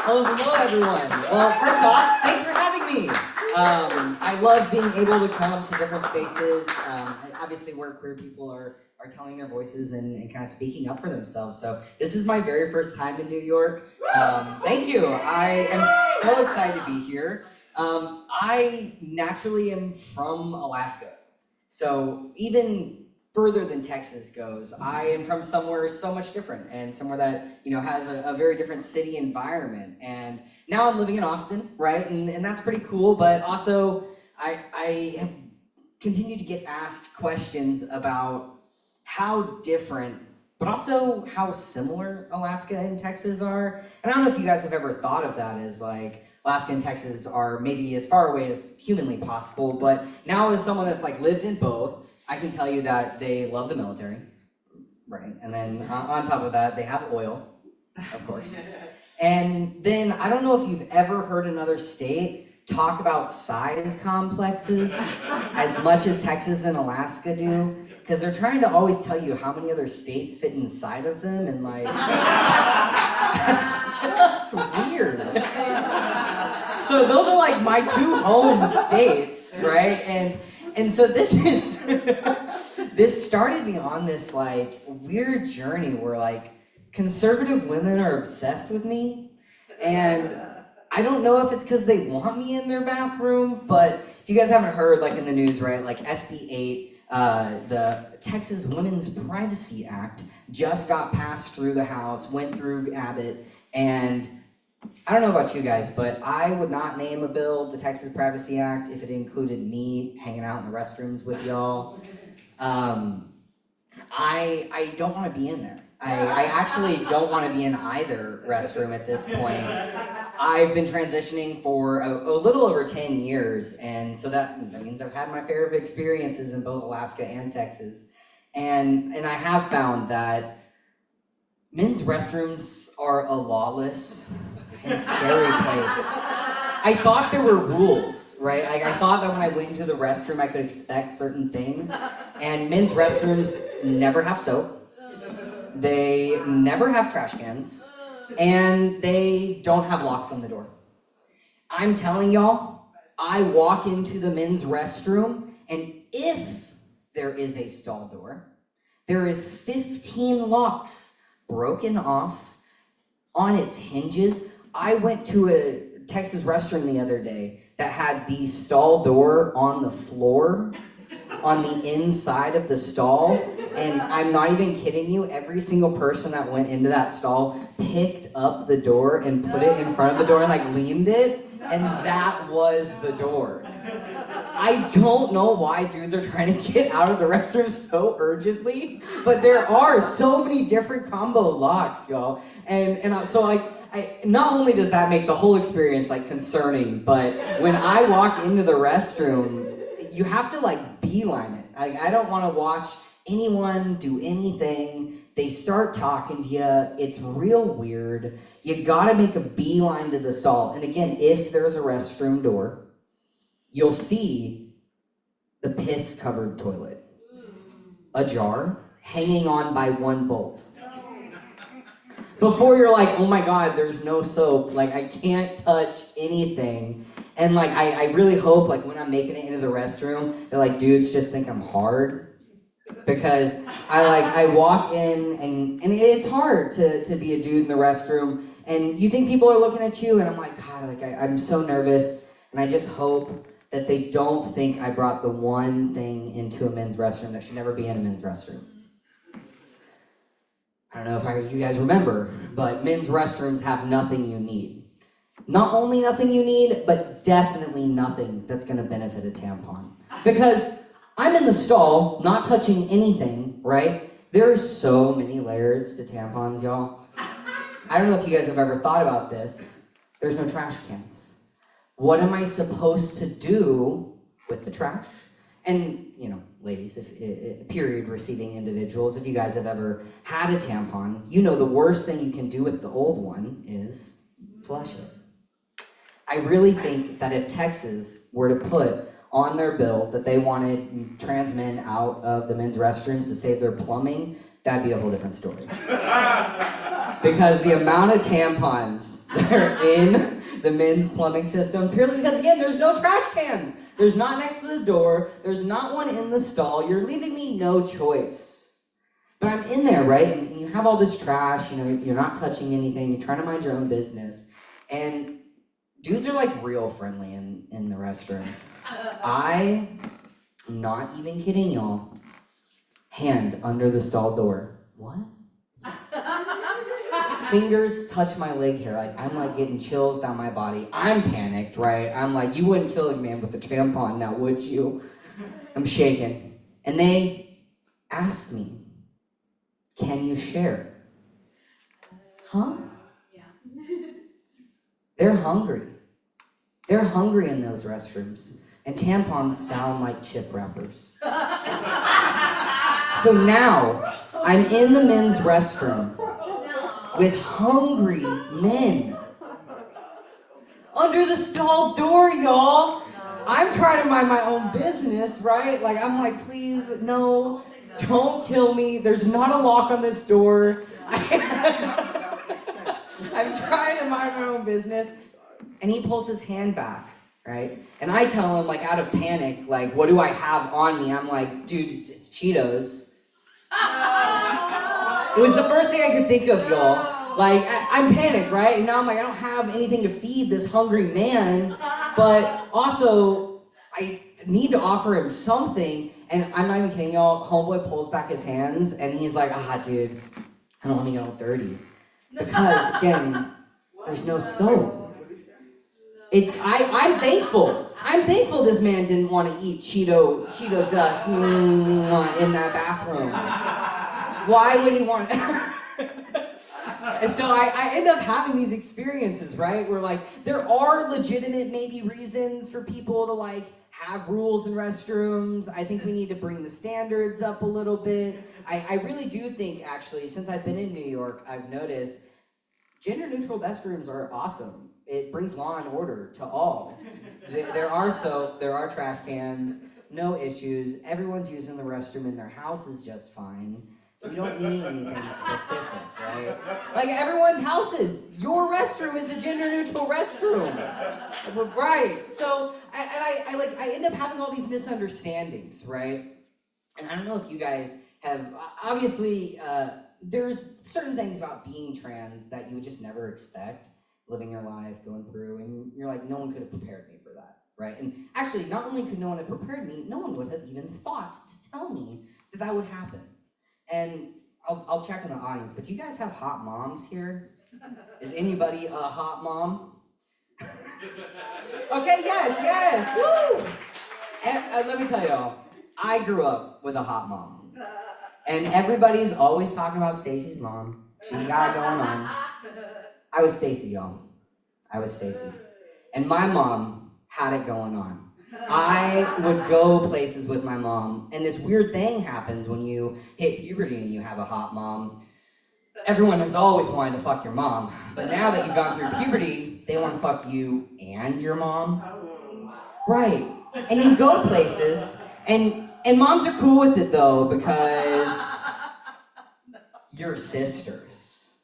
Hello, everyone. Well, first off, thanks for having me. I love being able to come to different spaces, obviously where queer people are telling their voices and kind of speaking up for themselves. So this is my very first time in New York. Thank you. I am so excited to be here. I naturally am from Alaska. So even further than Texas goes, I am from somewhere so much different and somewhere that, has a very different city environment. And now I'm living in Austin, right? And that's pretty cool, but also I have continued to get asked questions about how different, but also how similar Alaska and Texas are. And I don't know if you guys have ever thought of that as like, Alaska and Texas are maybe as far away as humanly possible, but now as someone that's like lived in both, I can tell you that they love the military, right? And then on top of that, they have oil, of course. And then I don't know if you've ever heard another state talk about size complexes as much as Texas and Alaska do, because they're trying to always tell you how many other states fit inside of them, and like, that's just weird. So those are like my two home states, right? And so this started me on this like weird journey where like conservative women are obsessed with me, and I don't know if it's because they want me in their bathroom, but if you guys haven't heard, like in the news, right, like SB 8, the Texas Women's Privacy Act just got passed through the House, went through Abbott, and I don't know about you guys, but I would not name a bill the Texas Privacy Act if it included me hanging out in the restrooms with y'all. I don't want to be in there. I actually don't want to be in either restroom at this point. I've been transitioning for a little over 10 years, and so that means I've had my fair of experiences in both Alaska and Texas. And I have found that men's restrooms are a lawless and scary place. I thought there were rules, right? Like I thought that when I went into the restroom I could expect certain things, and men's restrooms never have soap. They never have trash cans, and they don't have locks on the door. I'm telling y'all, I walk into the men's restroom, and if there is a stall door, there is 15 locks broken off on its hinges. I went to a Texas restroom the other day that had the stall door on the floor, on the inside of the stall, and I'm not even kidding you, every single person that went into that stall picked up the door and put it in front of the door and like leaned it, and that was the door. I don't know why dudes are trying to get out of the restroom so urgently, but there are so many different combo locks, y'all. So like, not only does that make the whole experience like concerning, but when I walk into the restroom, you have to like beeline it. I don't want to watch anyone do anything. They start talking to you. It's real weird. You gotta make a beeline to the stall. And again, if there's a restroom door, you'll see the piss-covered toilet ajar, hanging on by one bolt. Before you're like, oh my God, there's no soap, like I can't touch anything. And like, I really hope like when I'm making it into the restroom, that like dudes just think I'm hard. Because I walk in and it's hard to be a dude in the restroom, and you think people are looking at you, and I'm like, God, like I'm so nervous, and I just hope that they don't think I brought the one thing into a men's restroom that should never be in a men's restroom. I don't know if you guys remember, but men's restrooms have nothing you need. Not only nothing you need, but definitely nothing that's gonna benefit a tampon. Because I'm in the stall, not touching anything, right? There are so many layers to tampons, y'all. I don't know if you guys have ever thought about this. There's no trash cans. What am I supposed to do with the trash? And, ladies, if period receiving individuals, if you guys have ever had a tampon, you know the worst thing you can do with the old one is flush it. I really think that if Texas were to put on their bill that they wanted trans men out of the men's restrooms to save their plumbing, that'd be a whole different story. Because the amount of tampons that are in the men's plumbing system, purely because, again, there's no trash cans. There's not next to the door. There's not one in the stall. You're leaving me no choice. But I'm in there, right? And you have all this trash, you're not touching anything. You're trying to mind your own business. And dudes are like real friendly in the restrooms. I I'm not even kidding y'all. Hand under the stall door. What? Fingers touch my leg hair. Like, I'm like getting chills down my body. I'm panicked, right? I'm like, you wouldn't kill a man with a tampon now, would you? I'm shaking. And they asked me, can you share? Huh? Yeah. They're hungry. They're hungry in those restrooms. And tampons sound like chip wrappers. So now, I'm in the men's restroom with hungry men. Under the stall door, y'all. I'm trying to mind my own business, right? Like, I'm like, please, no, don't kill me. There's not a lock on this door. I'm trying to mind my own business. And he pulls his hand back, right? And I tell him, like, out of panic, like, what do I have on me? I'm like, dude, it's Cheetos. It was the first thing I could think of, y'all. Like, I'm panicked, right? And now I'm like, I don't have anything to feed this hungry man, but also, I need to offer him something. And I'm not even kidding, y'all. Homeboy pulls back his hands, and he's like, dude, I don't want to get all dirty. Because, again, there's no soap. I'm thankful. I'm thankful this man didn't want to eat Cheeto dust in that bathroom. Why would he want And so I end up having these experiences, right? Where like, there are legitimate maybe reasons for people to like have rules in restrooms. I think we need to bring the standards up a little bit. I really do think actually, since I've been in New York, I've noticed gender neutral restrooms are awesome. It brings law and order to all. There are soap, there are trash cans, no issues. Everyone's using the restroom in their house is just fine. You don't need anything specific, right? Like everyone's houses, your restroom is a gender neutral restroom, right? So, I end up having all these misunderstandings, right? And I don't know if you guys have, obviously, there's certain things about being trans that you would just never expect, living your life, going through, and you're like, no one could have prepared me for that, right? And actually, not only could no one have prepared me, no one would have even thought to tell me that that would happen. And I'll check in the audience, but do you guys have hot moms here? Is anybody a hot mom? Okay, yes, woo! And let me tell y'all, I grew up with a hot mom. And everybody's always talking about Stacy's mom. She got it going on. I was Stacy, y'all. I was Stacy. And my mom had it going on. I would go places with my mom, and this weird thing happens when you hit puberty and you have a hot mom. Everyone has always wanted to fuck your mom, but now that you've gone through puberty, they want to fuck you and your mom. Right. And you go places, and moms are cool with it though, because you're sisters.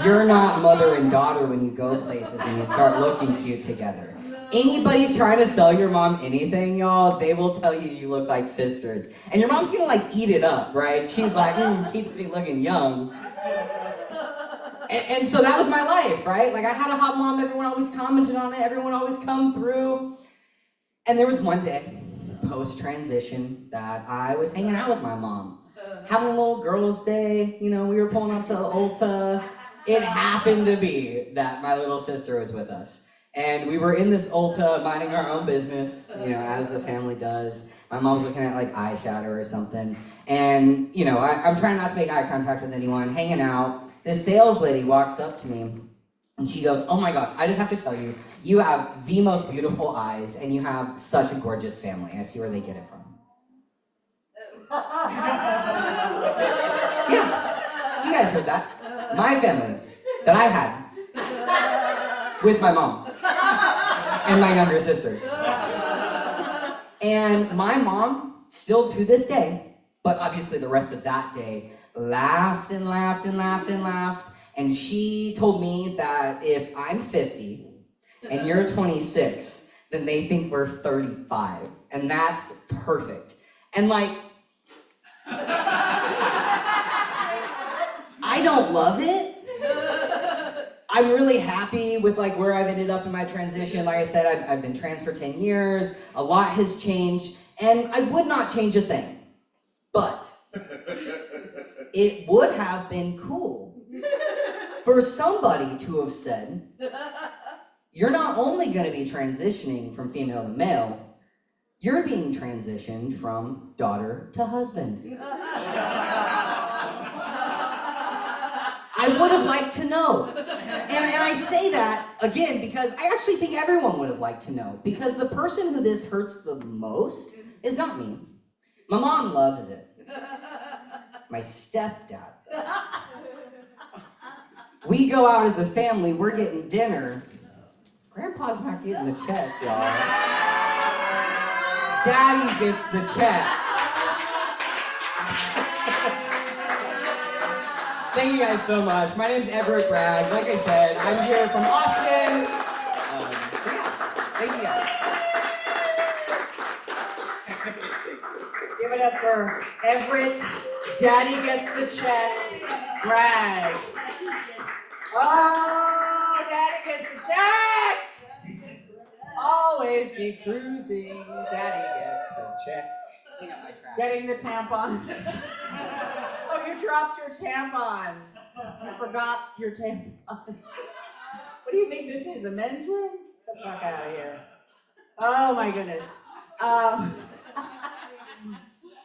You're not mother and daughter when you go places and you start looking cute together. Anybody's trying to sell your mom anything, y'all, they will tell you you look like sisters. And your mom's gonna like eat it up, right? She's like, keep me looking young. And so that was my life, right? Like I had a hot mom, everyone always commented on it, everyone always come through. And there was one day, post-transition, that I was hanging out with my mom. Having a little girls' day, you know, we were pulling up to Ulta. It happened to be that my little sister was with us. And we were in this Ulta minding our own business, you know, as the family does. My mom's looking at like eyeshadow or something. And, you know, I'm trying not to make eye contact with anyone, hanging out. This sales lady walks up to me and she goes, oh my gosh, I just have to tell you, you have the most beautiful eyes and you have such a gorgeous family. I see where they get it from. Yeah, you guys heard that. My family that I had with my mom and my younger sister. And my mom, still to this day, but obviously the rest of that day, laughed and laughed and laughed and laughed. And she told me that if I'm 50 and you're 26, then they think we're 35. And that's perfect. And like, I don't love it. I'm really happy with like where I've ended up in my transition. Like I said, I've been trans for 10 years. A lot has changed. And I would not change a thing. But it would have been cool for somebody to have said, you're not only going to be transitioning from female to male, you're being transitioned from daughter to husband. I would have liked to know. And I say that, again, because I actually think everyone would have liked to know. Because the person who this hurts the most is not me. My mom loves it. My stepdad. We go out as a family, we're getting dinner. Grandpa's not getting the check, y'all. Daddy gets the check. Thank you guys so much. My name's Everett Bragg. Like I said, I'm here from Austin. Thank you guys. Give it up for Everett. Daddy gets the check. Bragg. Oh, Daddy gets the check. Always be cruising. Daddy gets the check. Clean up my trash. Getting the tampons. Oh, you dropped your tampons. You forgot your tampons. What do you think this is, a men's room? Get the fuck out of here. Oh my goodness.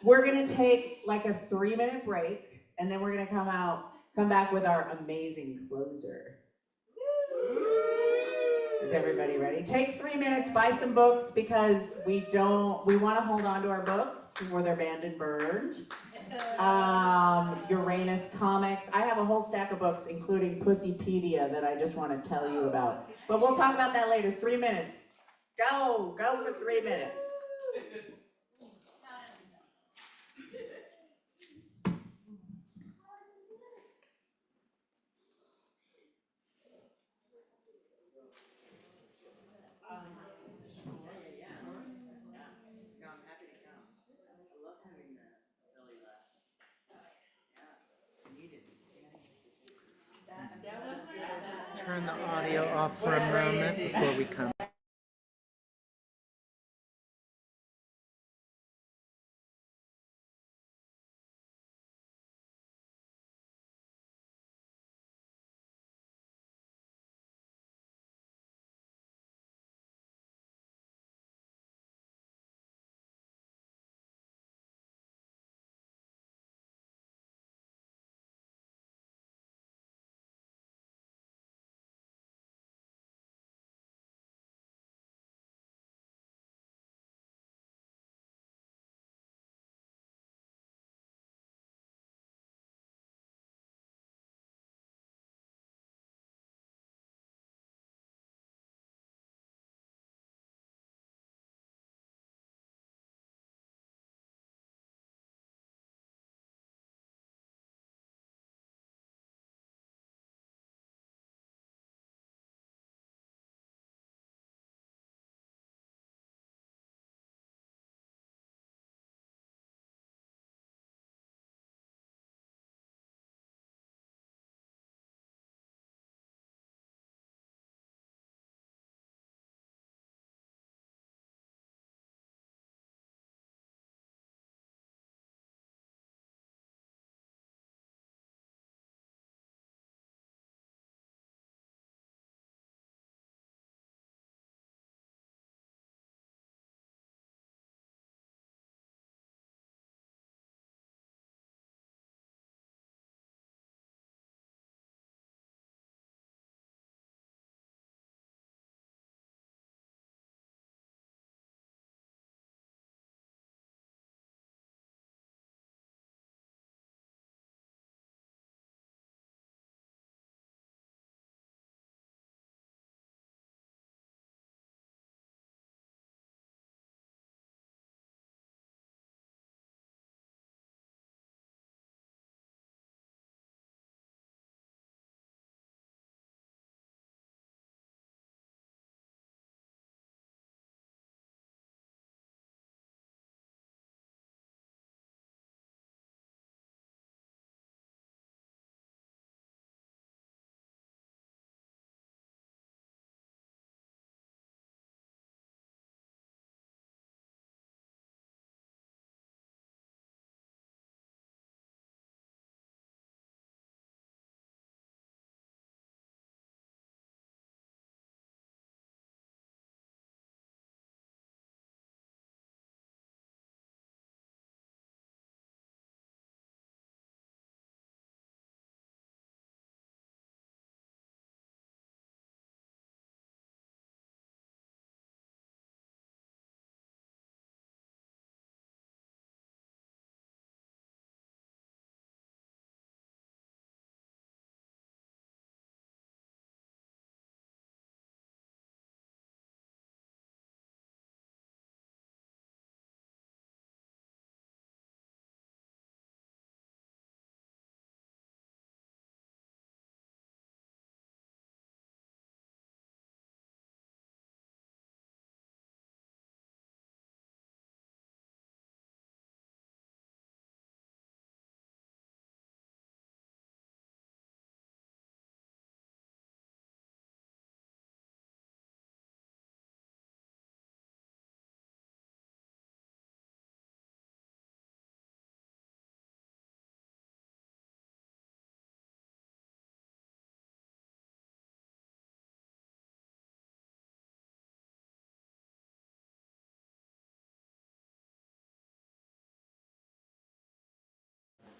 We're gonna take like a 3-minute break, and then we're gonna come back with our amazing closer. Is everybody ready? Take 3 minutes, buy some books, because we want to hold on to our books before they're banned and burned. Uranus comics. I have a whole stack of books, including Pussypedia, that I just want to tell you about. But we'll talk about that later. 3 minutes. Go for 3 minutes. Turn the audio off for a moment before we come.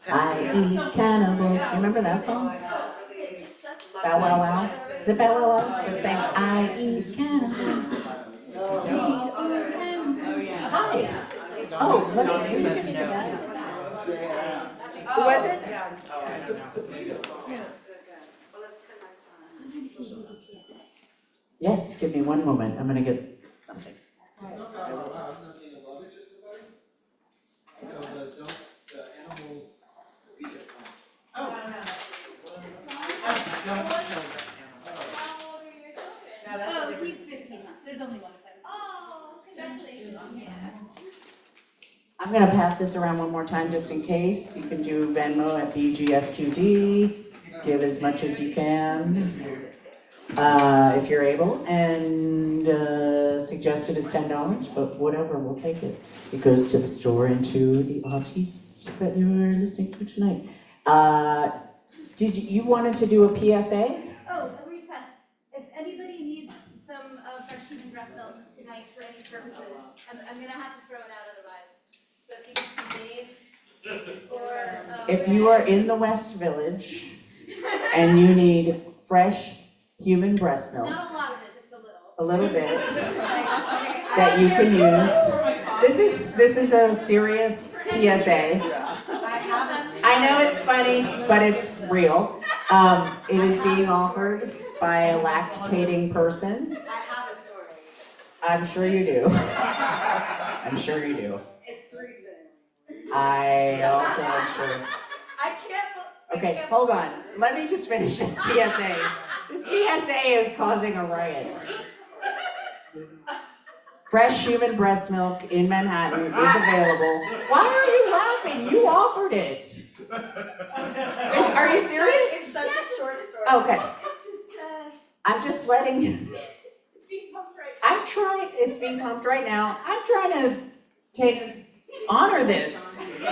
I eat cannibals. Do you remember that song? Bow Wow Wow? Is it Bow Wow Wow? That sang, I eat cannibals. Hi. Oh, look at you. Give me the guy. Who was it? Yes, give me one moment. I'm gonna get something. Oh, he's 15 months. There's only one of them. Oh, congratulations. Yeah. I'm gonna pass this around one more time just in case. You can do Venmo at BGSQD. Give as much as you can, if you're able. And suggested is $10, but whatever, we'll take it. It goes to the store and to the artists that you're listening to tonight. Did you wanted to do a PSA? Oh, a request. If anybody needs some fresh human breast milk tonight for any purposes, I'm gonna have to throw it out otherwise. So if you need some names or If you are in the West Village and you need fresh human breast milk, not a lot of it, just a a little. little bit, that you can use. This is a serious PSA. I know it's funny, but it's real. It is being offered by a lactating person. I have a story. I'm sure you do. I'm sure you do. It's recent. I also am sure. I can't. Okay, hold on. Let me just finish this PSA. This PSA is causing a riot. Fresh human breast milk in Manhattan is available. Why are you laughing? You offered it. Are you serious? It's such a short story. Okay, I'm just letting you. It's being pumped right I'm trying, it's being pumped right now. I'm trying to honor this. now.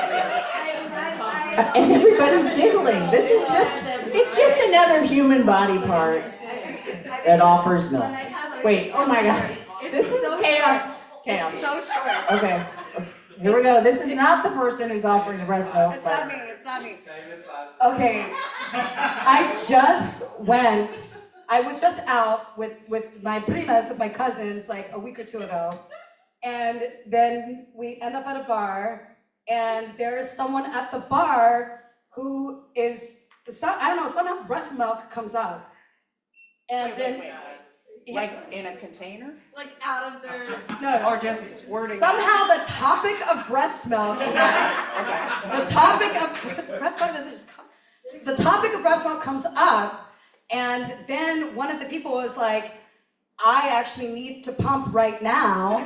And everybody's giggling. It's just another human body part that offers milk. Wait, oh my God. This is chaos. Chaos. It's so short. Okay, here we go. This is not the person who's offering the breast milk, It's not but me, it's not me. Okay, I was just out with my primas, with my cousins, like a week or two ago. And then we end up at a bar, and there is someone at the bar who is, I don't know, somehow breast milk comes up. And then, Like in a container? Like out of their. no, Or just wording? somehow the topic of breast milk, the topic of breast milk doesn't just come. The topic of breast milk comes up, and then one of the people was like, I actually need to pump right now,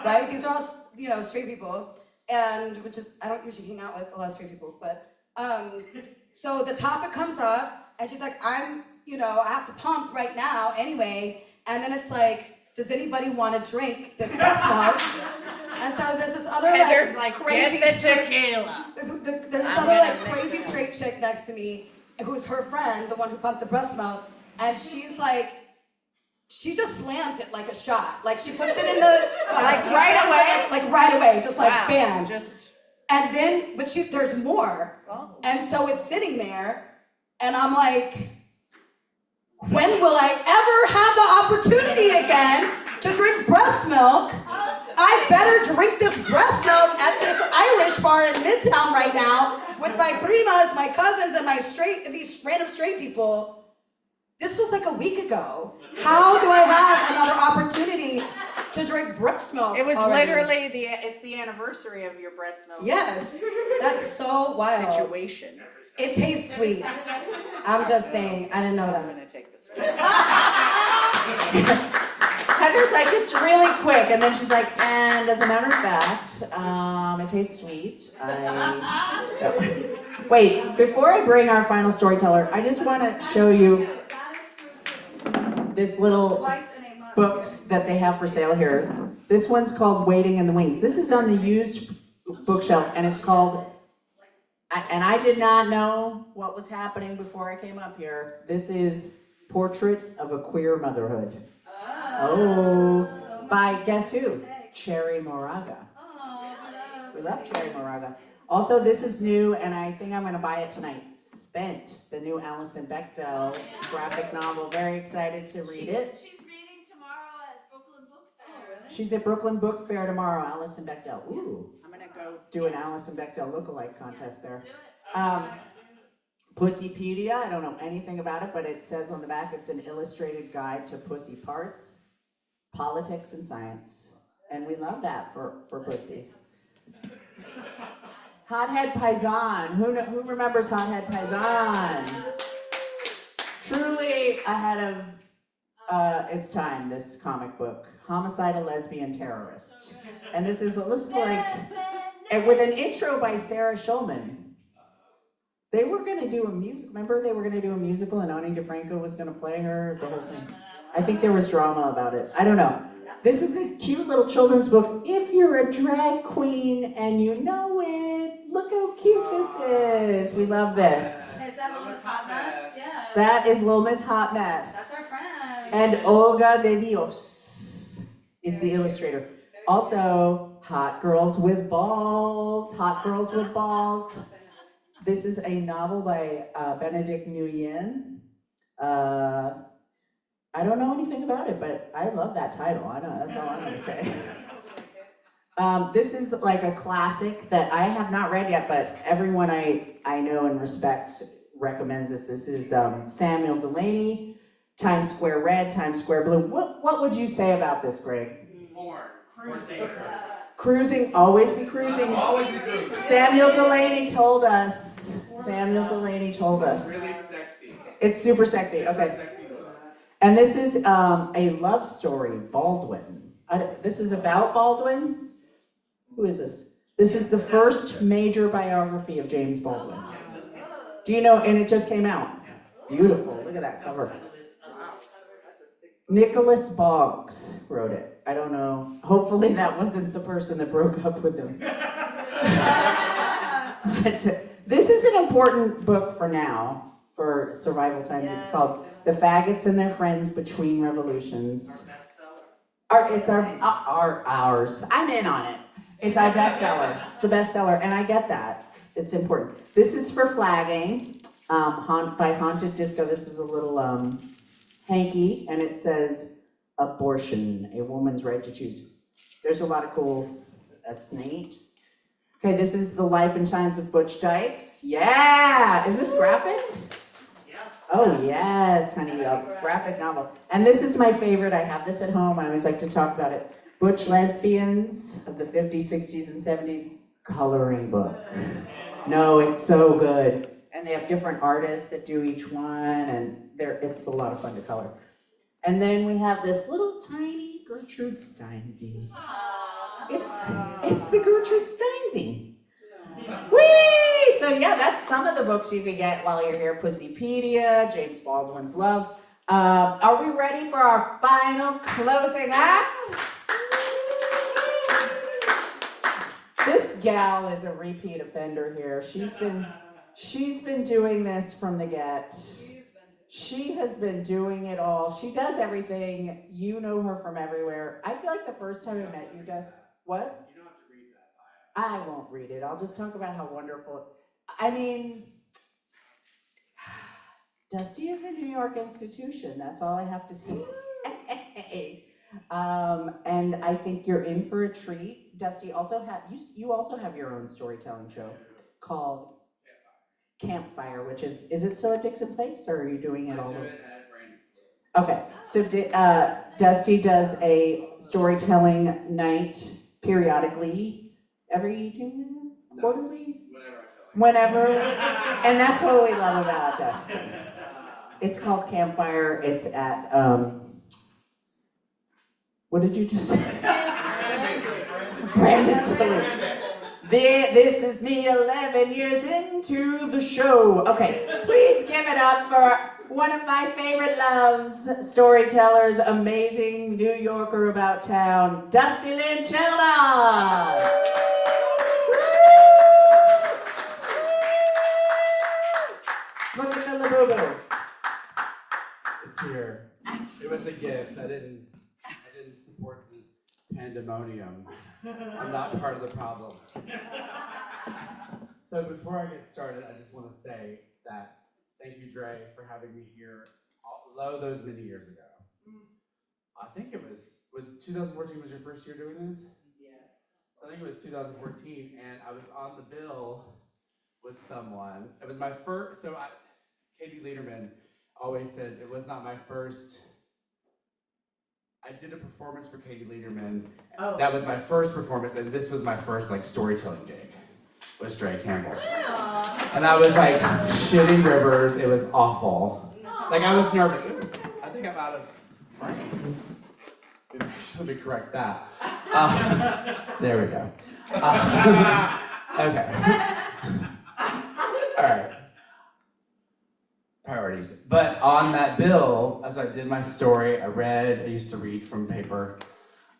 right? These are all, straight people, and which is, I don't usually hang out with a lot of straight people, but, so the topic comes up, and she's like, I have to pump right now anyway, and then it's like, does anybody want to drink this breast milk? And so there's this other, And like, there's like, crazy get the straight, tequila. there's this I'm other, gonna like, mix crazy it up. straight chick next to me, who's her friend, the one who pumped the breast milk, and she's like, she just slams it like a shot. Like, she puts it in the, Like, she right slams it away? like right away, just like Wow, bam. Just, And then, but there's more. well, And so it's sitting there, and I'm like, when will I ever have the opportunity again to drink breast milk? I better drink this breast milk at this Irish bar in Midtown right now with my primas, my cousins, and these random straight people. This was like a week ago. How do I have another opportunity to drink breast milk? it was already? literally it's the anniversary of your breast milk. Yes, that's so wild. Situation. It tastes sweet. I'm just saying, I didn't know I'm that. gonna take this. Heather's like, it's really quick, and then she's like, and as a matter of fact, it tastes sweet. Wait, before I bring our final storyteller, I just want to show you this little Twice in a month. books that they have for sale here. This one's called Waiting in the Wings. This is on the used bookshelf, and it's called, and I did not know what was happening before I came up here. This is Portrait of a Queer Motherhood. Oh, by guess who? Cherry Moraga. Oh, We love Cherry Moraga. Also, this is new, and I think I'm gonna buy it tonight. Spent, the new Alison Bechdel graphic novel. Very excited to read it. She's reading tomorrow at Brooklyn Book Fair. She's at Brooklyn Book Fair tomorrow, Alison Bechdel. Ooh, I'm gonna go do an Alison Bechdel lookalike contest there. Do it. Pussypedia, I don't know anything about it, but it says on the back it's an illustrated guide to pussy parts, politics, and science. And we love that for pussy. Hothead Paisan. Who remembers Hothead Paisan? Truly ahead of its time, this comic book. Homicidal lesbian terrorist. And this is like, and with an intro by Sarah Schulman. They were gonna do a music, remember they were gonna do a musical and Ani DeFranco was gonna play her? It's a whole thing. I think there was drama about it. I don't know. This is a cute little children's book. If you're a drag queen and you know it, look how cute this is. We love this. Is that Little Miss Hot Mess? Yeah. That is Little Miss Hot Mess. That's our friend. And Olga de Dios is the illustrator. Also, Hot Girls with Balls. Hot Girls with Balls. This is a novel by Benedict Nguyen. I don't know anything about it, but I love that title. I know, that's all I'm gonna say. This is like a classic that I have not read yet, but everyone I know and respect recommends this. This is Samuel Delaney, Times Square Red, Times Square Blue. What would you say about this, Greg? More. Cruising. Cruising, always be cruising. Always be cruising. Samuel Delaney told us. Samuel Delaney told us. Really sexy. It's super sexy, okay. Sexy look. And this is a love story, Baldwin. This is about Baldwin? Who is this? This is the first major biography of James Baldwin. Do you know, and it just came out. Beautiful, look at that cover. Nicholas Boggs wrote it. I don't know, hopefully that wasn't the person that broke up with him. But this is an important book for now, for survival times. It's called The Faggots and Their Friends Between Revolutions. It's ours. I'm in on it. It's our bestseller. It's the bestseller, and I get that. It's important. This is for flagging by Haunted Disco. This is a little hanky, and it says, abortion, a woman's right to choose. There's a lot of cool, that's neat. Okay, this is The Life and Times of Butch Dykes. Yeah! Is this graphic? Yeah. Oh, yes, honey, a graphic novel. And this is my favorite. I have this at home. I always like to talk about it. Butch Lesbians of the 50s, 60s, and 70s coloring book. No, it's so good. And they have different artists that do each one, and it's a lot of fun to color. And then we have this little tiny Gertrude Steinzee. It's the Gertrude Steinzee. Whee! So yeah, that's some of the books you can get while you're here. Pussypedia, James Baldwin's Love. Are we ready for our final closing act? This gal is a repeat offender here. She's been doing this from the get. She has been doing it all. She does everything. You know her from everywhere. I feel like the first time I met you, what? You don't have to read that bio. I won't read it. I'll just talk about how wonderful. I mean, Dusty is a New York institution. That's all I have to say. And I think you're in for a treat. Dusty also you also have your own storytelling show called Campfire, which is it still at Dixon Place, or are you doing it all over? Okay, so Dusty does a storytelling night periodically, quarterly? Whenever, and that's what we love about Dusty. It's called Campfire. It's at, what did you just say? Brandon Saloon. This is me 11 years into the show. Okay, please give it up for one of my favorite loves, storytellers, amazing New Yorker about town, Dusty Linchella. Look at the Labubu. It's here. It was a gift. I didn't support the pandemonium. I'm not part of the problem. So before I get started, I just want to say that thank you, Dre, for having me here those many years ago. I think it was 2014 was your first year doing this? Yes. So I think it was 2014, and I was on the bill with someone. It was my first, Katie Lederman always says it was not my first. I did a performance for Katie Lederman. Oh. That was my first performance, and this was my first like storytelling gig. Was Dre Campbell. And I was like shitting rivers. It was awful. Like I was nervous. I think I'm out of frame. Let me correct that. There we go. Okay. All right. Priorities. But on that bill, as I did my story, I used to read from paper.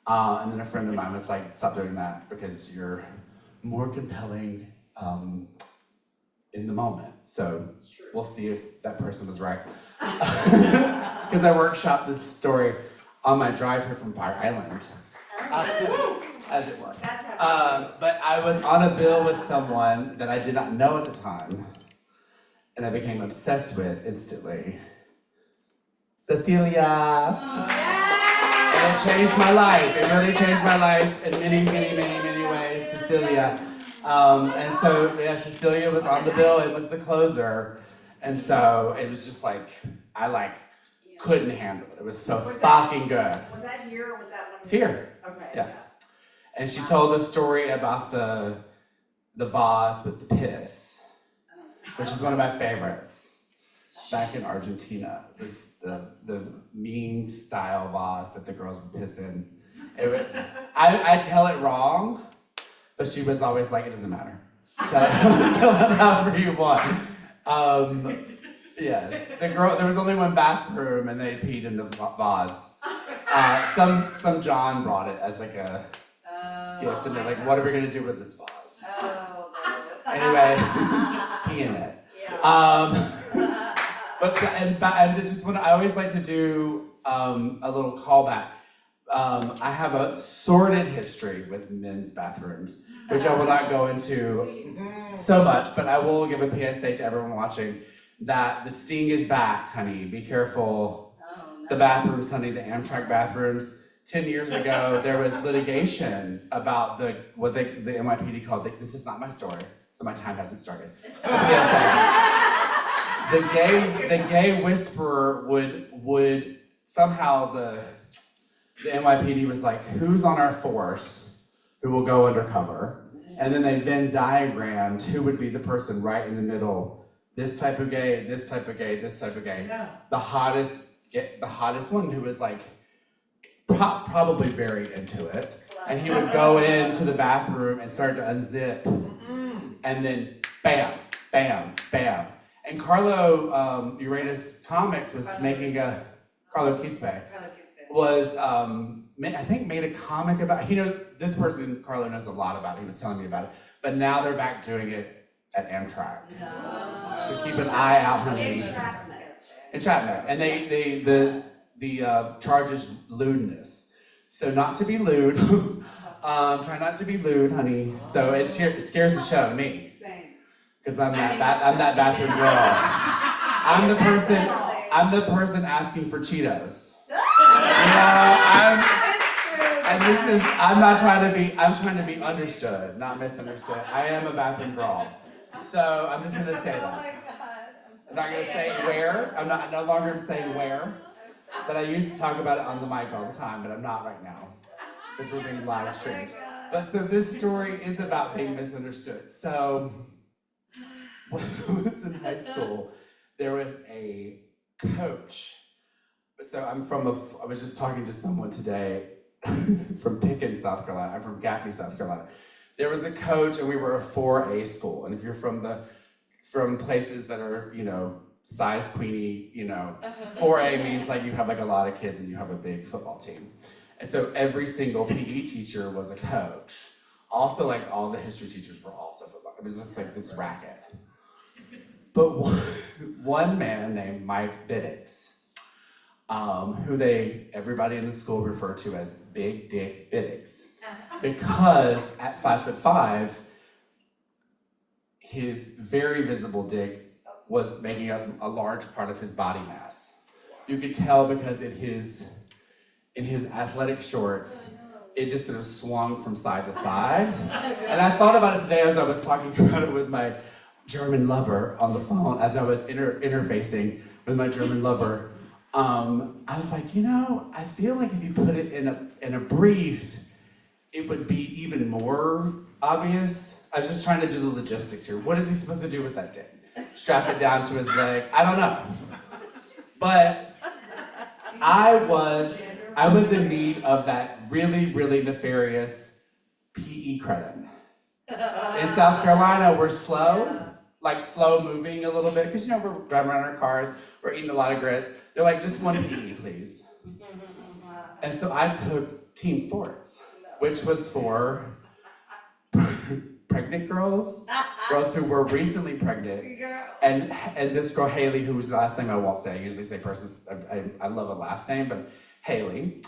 And then a friend of mine was like, stop doing that because you're more compelling in the moment. So we'll see if that person was right. Because I workshopped this story on my drive here from Fire Island. As it were. But I was on a bill with someone that I did not know at the time. And I became obsessed with instantly. Cecilia! And it changed my life. It really changed my life in many, many, many, many ways. Cecilia. And so, yeah, Cecilia was on the bill. It was the closer. And so it was just like, I couldn't handle it. It was so fucking good. Was that here or was that one? It's here. Okay. Yeah. And she told the story about the vase with the piss, which is one of my favorites. Back in Argentina, the mean style vase that the girls would piss in. I tell it wrong, but she was always like, it doesn't matter. Tell it however you want. Yes, there was only one bathroom and they peed in the vase. Some John brought it as like a gift and they're like, what are we gonna do with this vase? Anyway, pee in it. I always like to do a little callback. I have a sordid history with men's bathrooms, which I will not go into so much, but I will give a PSA to everyone watching that the sting is back, honey. Be careful. The bathrooms, honey, the Amtrak bathrooms. 10 years ago, there was litigation about what the NYPD called, this is not my story, so my time hasn't started. The gay whisperer would somehow the NYPD was like, who's on our force who will go undercover? And then they Venn diagrammed who would be the person right in the middle. This type of gay, this type of gay, this type of gay. Yeah. The hottest one who was like probably very into it. And he would go into the bathroom and start to unzip. And then bam, bam, bam. And Carlo Uranus Comics was making Carlo Quispe was, I think made a comic about, this person Carlo knows a lot about, he was telling me about it, but now they're back doing it at Amtrak. No. So keep an eye out, honey. Entrapment. And the charge is lewdness. So not to be lewd, try not to be lewd, honey. So it scares the shit out of me. Because I'm that bathroom girl. I'm the person asking for Cheetos. I'm trying to be understood, not misunderstood. I am a bathroom girl. So I'm just gonna say that. I'm not gonna say where. I'm no longer saying where. But I used to talk about it on the mic all the time, but I'm not right now. Because we're being live streamed. But so this story is about being misunderstood. So when I was in high school, there was a coach. So I was just talking to someone today from Pickens, South Carolina. I'm from Gaffney, South Carolina. There was a coach and we were a 4A school. And if you're from places that are, size queenie, 4A means like you have like a lot of kids and you have a big football team. And so every single PE teacher was a coach. Also, like all the history teachers were also football. It was just like this racket. But one man named Mike Biddix, who everybody in the school referred to as Big Dick Biddix, because at 5'5", his very visible dick was making up a large part of his body mass. You could tell because in his athletic shorts, it just sort of swung from side to side. And I thought about it today as I was talking about it with my German lover on the phone, as I was interfacing with my German lover. I was like, I feel like if you put it in a brief, it would be even more obvious. I was just trying to do the logistics here. What is he supposed to do with that dick? Strap it down to his leg? I don't know. But I was in need of that really, really nefarious PE credit. In South Carolina, we're slow moving a little bit, because we're driving around in our cars, we're eating a lot of grits. They're like, just one PE, please. And so I took team sports, which was for pregnant girls who were recently pregnant. And this girl, Haley, whose last name I won't say, I usually say persons, I love a last name, but Haley,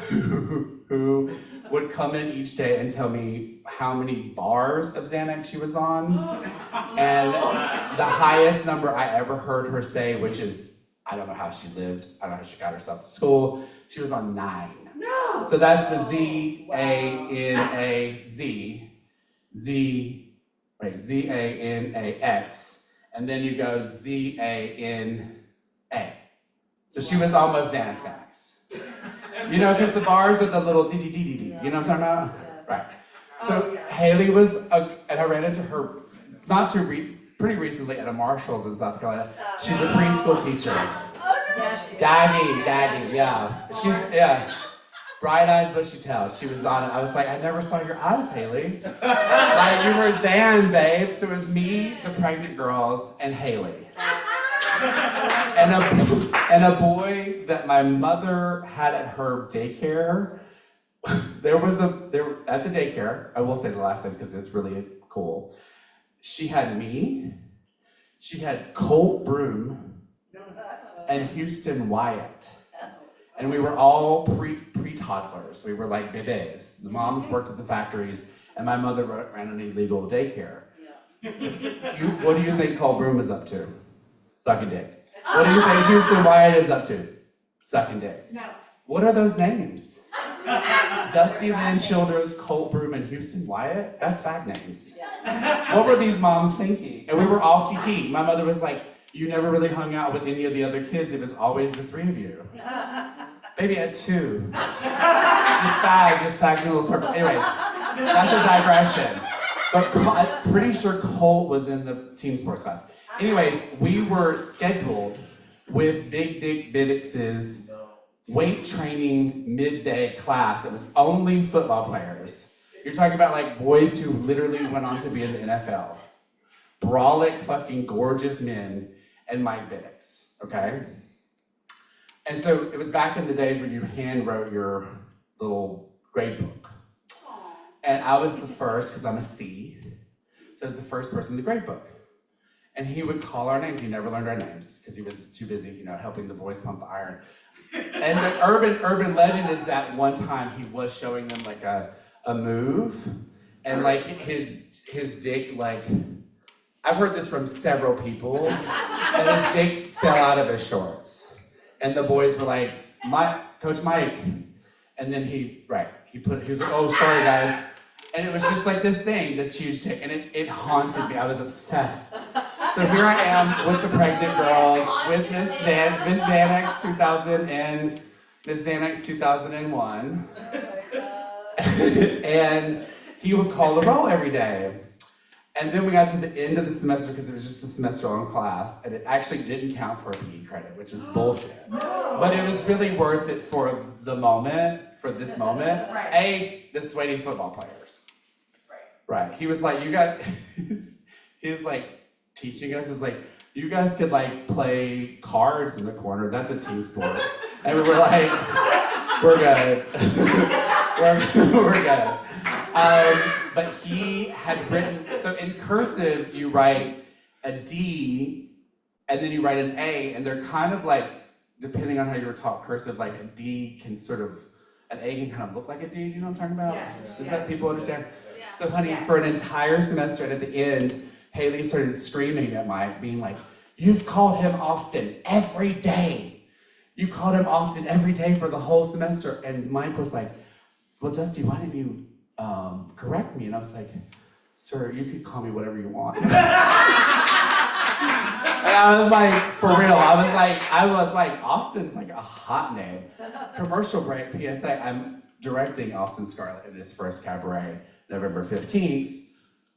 who would come in each day and tell me how many bars of Xanax she was on. And the highest number I ever heard her say, which is, I don't know how she lived, I don't know how she got herself to school, she was on 9. No! So that's the Z-A-N-A-X, and then you go Z-A-N-A. So she was almost Xanax. Because the bars are the little D-D-D-D-D, you know what I'm talking about? Right. So Haley was, and I ran into her pretty recently at a Marshall's in South Carolina. She's a preschool teacher. Daggy, yeah. She's, bright-eyed, bushy-tailed. She was on it. I was like, I never saw your eyes, Haley. Like, you were Zan, babe. So it was me, the pregnant girls, and Haley. And a boy that my mother had at her daycare. At the daycare, I will say the last name because it's really cool. She had me, she had Colt Broom, and Houston Wyatt. And we were all pre-toddlers. We were like bebés. The moms worked at the factories, and my mother ran an illegal daycare. What do you think Colt Broom is up to? Sucking dick. What do you think Houston Wyatt is up to? Sucking dick. No. What are those names? Dusty Lynn Childers, Colt Broom, and Houston Wyatt? That's fact names. What were these moms thinking? And we were all kiki. My mother was like, you never really hung out with any of the other kids. It was always the 3 of you. Maybe at 2. Just fags in a little circle. Anyways, that's a digression. But I'm pretty sure Colt was in the team sports class. Anyways, we were scheduled with Big Dick Biddix's weight training midday class that was only football players. You're talking about like boys who literally went on to be in the NFL. Brolic fucking gorgeous men and Mike Biddix, okay? And so it was back in the days when you hand wrote your little grade book. And I was the first, because I'm a C, so I was the first person in the grade book. And he would call our names. He never learned our names because he was too busy, helping the boys pump the iron. And the urban legend is that one time he was showing them like a move, and like his dick, like, I've heard this from several people, and his dick fell out of his shorts. And the boys were like, Coach Mike. And then he was like, oh, sorry guys. And it was just like this thing, this huge dick, and it haunted me. I was obsessed. So here I am with the pregnant girls, with Miss Xanax 2001. And he would call the roll every day. And then we got to the end of the semester, because it was just a semester-long class, and it actually didn't count for a PE credit, which was bullshit. But it was really worth it for the moment, this moment. The sweaty football players. Right. He was like, he was like teaching us, was like, you guys could like play cards in the corner, that's a team sport. And we were like, we're good. we're good. But he had written, so in cursive, you write a D, and then you write an A, and they're kind of like, depending on how you were taught cursive, like a D can an A can kind of look like a D, you know what I'm talking about? Yes. Does that people understand? Yeah. So honey, for an entire semester, and at the end, Haley started screaming at Mike, being like, "You've called him Austin every day. You called him Austin every day for the whole semester." And Mike was like, "Well, Dusty, why didn't you correct me?" And I was like, "Sir, you can call me whatever you want." And I was like, for real, I was like, Austin's like a hot name. Commercial break, PSA, I'm directing Austin Scarlett in his first cabaret, November 15th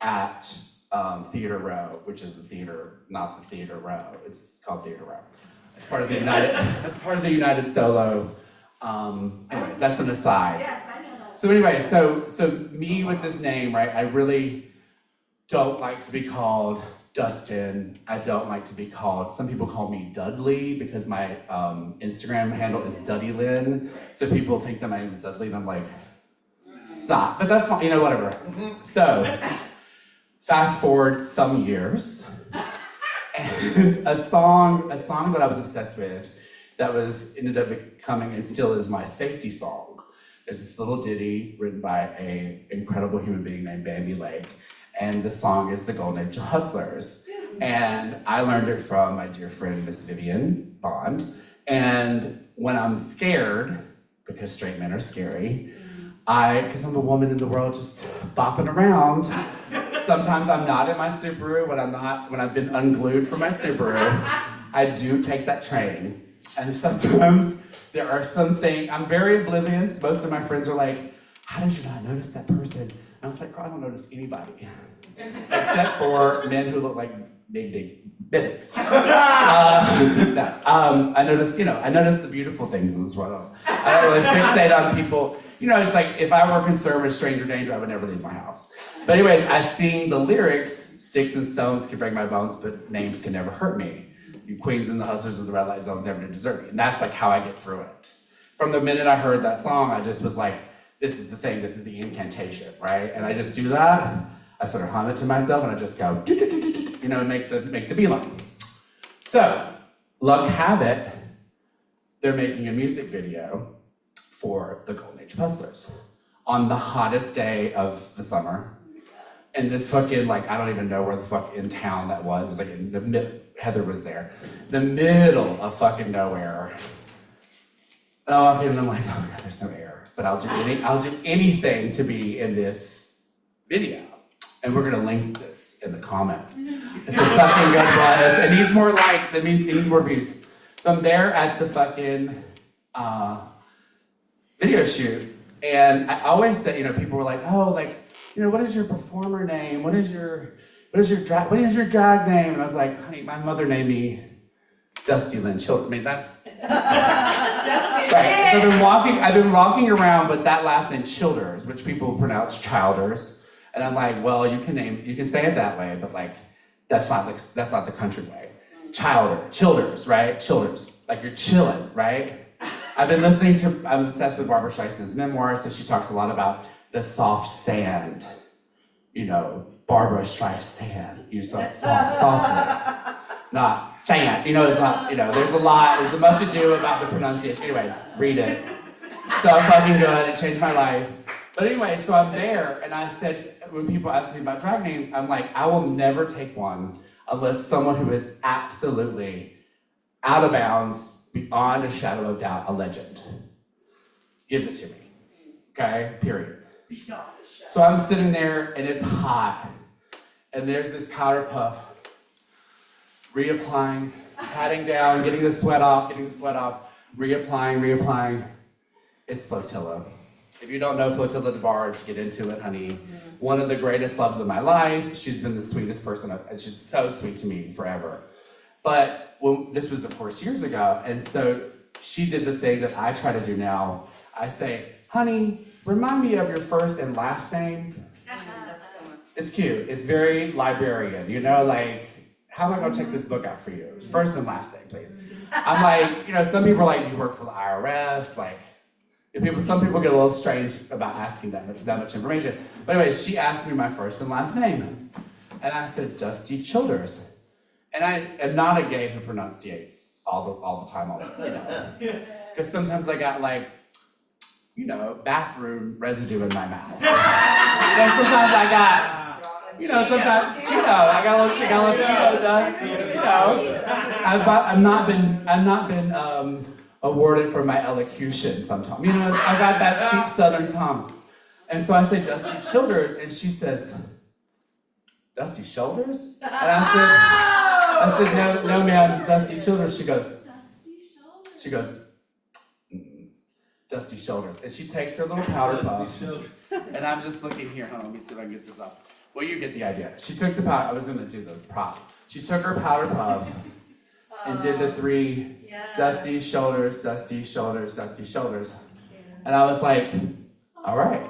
at Theater Row, which is the theater, not the Theater Row. It's called Theater Row. It's part of the United Solo. Anyways, that's an aside. Yes, I know that. So anyway, so me with this name, right? I really don't like to be called Dustin. I don't like to be called, some people call me Dudley because my Instagram handle is Duddylyn. So people think that my name is Dudley and I'm like, it's not, but that's fine, you know, whatever. So, fast forward some years, and a song that I was obsessed with that ended up becoming and still is my safety song. There's this little ditty written by an incredible human being named Bambi Lake, and the song is The Golden Age of Hustlers. And I learned it from my dear friend, Miss Vivian Bond. And when I'm scared, because straight men are scary, because I'm a woman in the world just bopping around, sometimes I'm not in my Subaru, when I've been unglued from my Subaru, I do take that train. And sometimes there are some things, I'm very oblivious. Most of my friends are like, "How did you not notice that person?" And I was like, "Girl, I don't notice anybody." Except for men who look like big dicks. I notice the beautiful things in this world. I don't really fixate on people. You know, it's like if I were concerned with stranger danger, I would never leave my house. But anyways, I sing the lyrics, "Sticks and stones can break my bones, but names can never hurt me. You queens and the hustlers of the red light zones never did desert me." And that's like how I get through it. From the minute I heard that song, I just was like, this is the thing, this is the incantation, right? And I just do that. I sort of hum it to myself and I just go, you know, and make the beeline. So, luck have it, they're making a music video for the Golden Age of Hustlers on the hottest day of the summer. And this fucking, like, I don't even know where the fuck in town that was. It was like in the Heather was there. The middle of fucking nowhere. And I walk in and I'm like, oh my God, there's no air. But I'll do anything to be in this video. And we're gonna link this in the comments. It's a fucking good buzz. It needs more likes, it needs more views. So I'm there at the fucking video shoot. And I always say, you know, people were like, oh, like, you know, what is your performer name? What is your drag name? And I was like, honey, my mother named me Dusty Lynn Childers. I mean, that's Dusty. right. So I've been walking around with that last name Childers, which people pronounce Childers. And I'm like, well, you can say it that way, but like, that's not the country way. Childers, right? Childers, like you're chilling, right? I'm obsessed with Barbara Streisand's memoirs, so she talks a lot about the soft sand, you know, Barbara Streisand, you soft, not sand, you know, it's not, you know, there's a much ado about the pronunciation. Anyways, read it. So fucking good, it changed my life. But anyway, so I'm there, and I said, when people ask me about drag names, I'm like, I will never take one unless someone who is absolutely out of bounds, beyond a shadow of doubt, a legend, gives it to me. Okay, period. So I'm sitting there and it's hot, and there's this powder puff, reapplying, patting down, getting the sweat off, reapplying. It's Flotilla. If you don't know Flotilla DeBarge, get into it, honey. One of the greatest loves of my life. She's been the sweetest person, and she's so sweet to me forever. But this was, of course, years ago, and so she did the thing that I try to do now. I say, honey, remind me of your first and last name. It's cute. It's very librarian, you know, like, how am I gonna check this book out for you? First and last name, please. I'm like, you know, some people are like, you work for the IRS, like, some people get a little strange about asking that much information. But anyways, she asked me my first and last name. And I said, Dusty Childers. And I am not a gay who pronunciates all the time, you know. Because sometimes I got like, you know, bathroom residue in my mouth. And sometimes I got You know, sometimes Cheeto. I got a little Cheeto dust. You know, I've not been awarded for my elocution sometimes. You know, I got that cheap Southern tongue. And so I said Dusty Childers, and she says, Dusty Shoulders? And I said, no ma'am, Dusty Childers. She goes, Dusty Shoulders. And she takes her little powder puff. And I'm just looking here, hold on, let me see if I can get this up. Well, you get the idea. She took the powder, I was gonna do the prop. She took her powder puff and did the 3 Dusty Shoulders, Dusty Shoulders, Dusty Shoulders. And I was like, all right,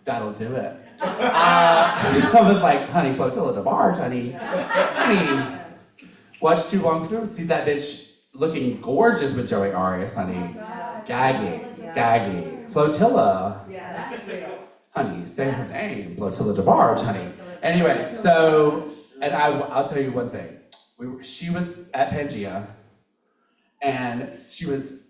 that'll do it. I was like, honey, flotilla de barge, honey. Watch Tu Wong Fu, see that bitch looking gorgeous with Joey Arias, honey. Gaggy. Flotilla. Yeah, that's real. Honey, say her name, Flotilla de barge, honey. Anyway, so, and I'll tell you one thing. She was at Pangea, and she's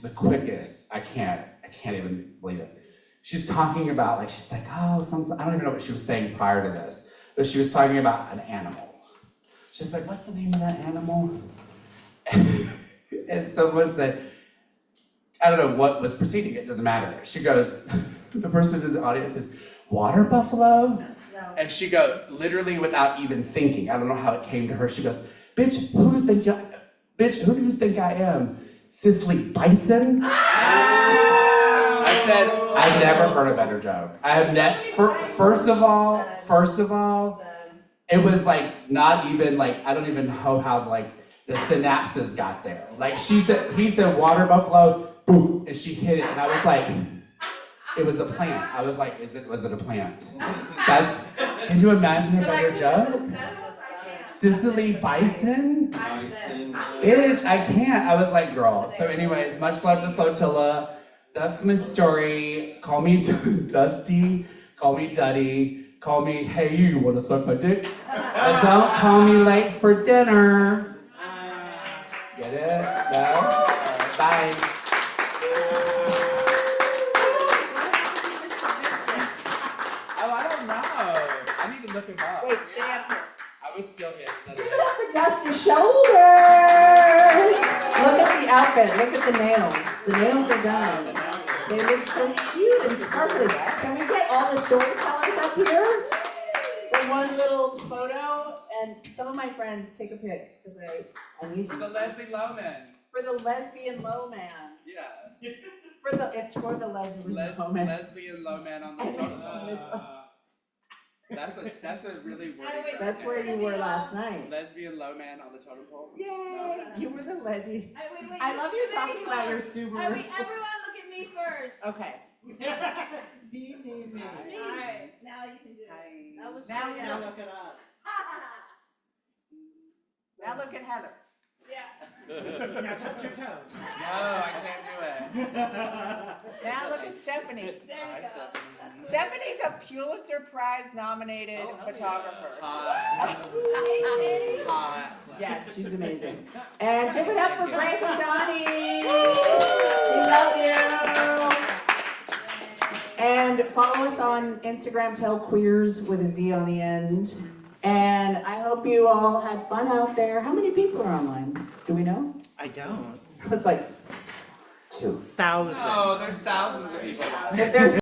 the quickest. I can't even believe it. She's talking about, like, she's like, oh, something, I don't even know what she was saying prior to this, but she was talking about an animal. She's like, what's the name of that animal? And someone said, I don't know what was preceding it, doesn't matter. She goes, the person in the audience says, water buffalo? No. And she goes, literally without even thinking, I don't know how it came to her, she goes, bitch, who do you think I am? Cicely Bison? I said, I've never heard a better joke. I have first of all, it was like not even like, I don't even know how like the synapses got there. Like he said water buffalo, boom, and she hit it, and I was like, it was a plant. I was like, was it a plant? Can you imagine a better joke? Cicely Bison? Bitch, I can't. I was like, girl. So anyways, much love to Flotilla. That's my story. Call me Dusty. Call me Duddy. Call me, hey, you wanna suck my dick? But don't call me late for dinner. Get it? No? Bye. Oh, I don't know. I need to look him up. Wait, stay up here. I was still here. Give it up for Dusty Shoulders! Look at the outfit, look at the nails. The nails are done. They look so cute and sparkly. Can we get all the storytellers up here for one little photo? And some of my friends take a pic, because I need For these. the Leslie Loman. For the lesbian low man. Yes. It's for the lesbian low man. Lesbian Loman on the I totem know. pole. That's a really wordy. That's where you were last night. Lesbian Loman on the totem pole. Yay! You were the lesbian. Wait, I love you Mr. talking about your Basil. Subaru. Wait, everyone look at me first. Okay. Alright, now you can do it. Now look at us. Now look at Heather. Yeah. Now touch your toes. No, I can't do it. Now look at Stephanie. There you go. That's Stephanie's a Pulitzer Prize nominated photographer. Hot. Yes, she's amazing. And give it up for Frank and Donnie. We love you. And follow us on Instagram, Tell Queers with a Z on the end. And I hope you all had fun out there. How many people are online? Do we know? I don't. It's like 2. Thousands. Oh, there's thousands of people. If there's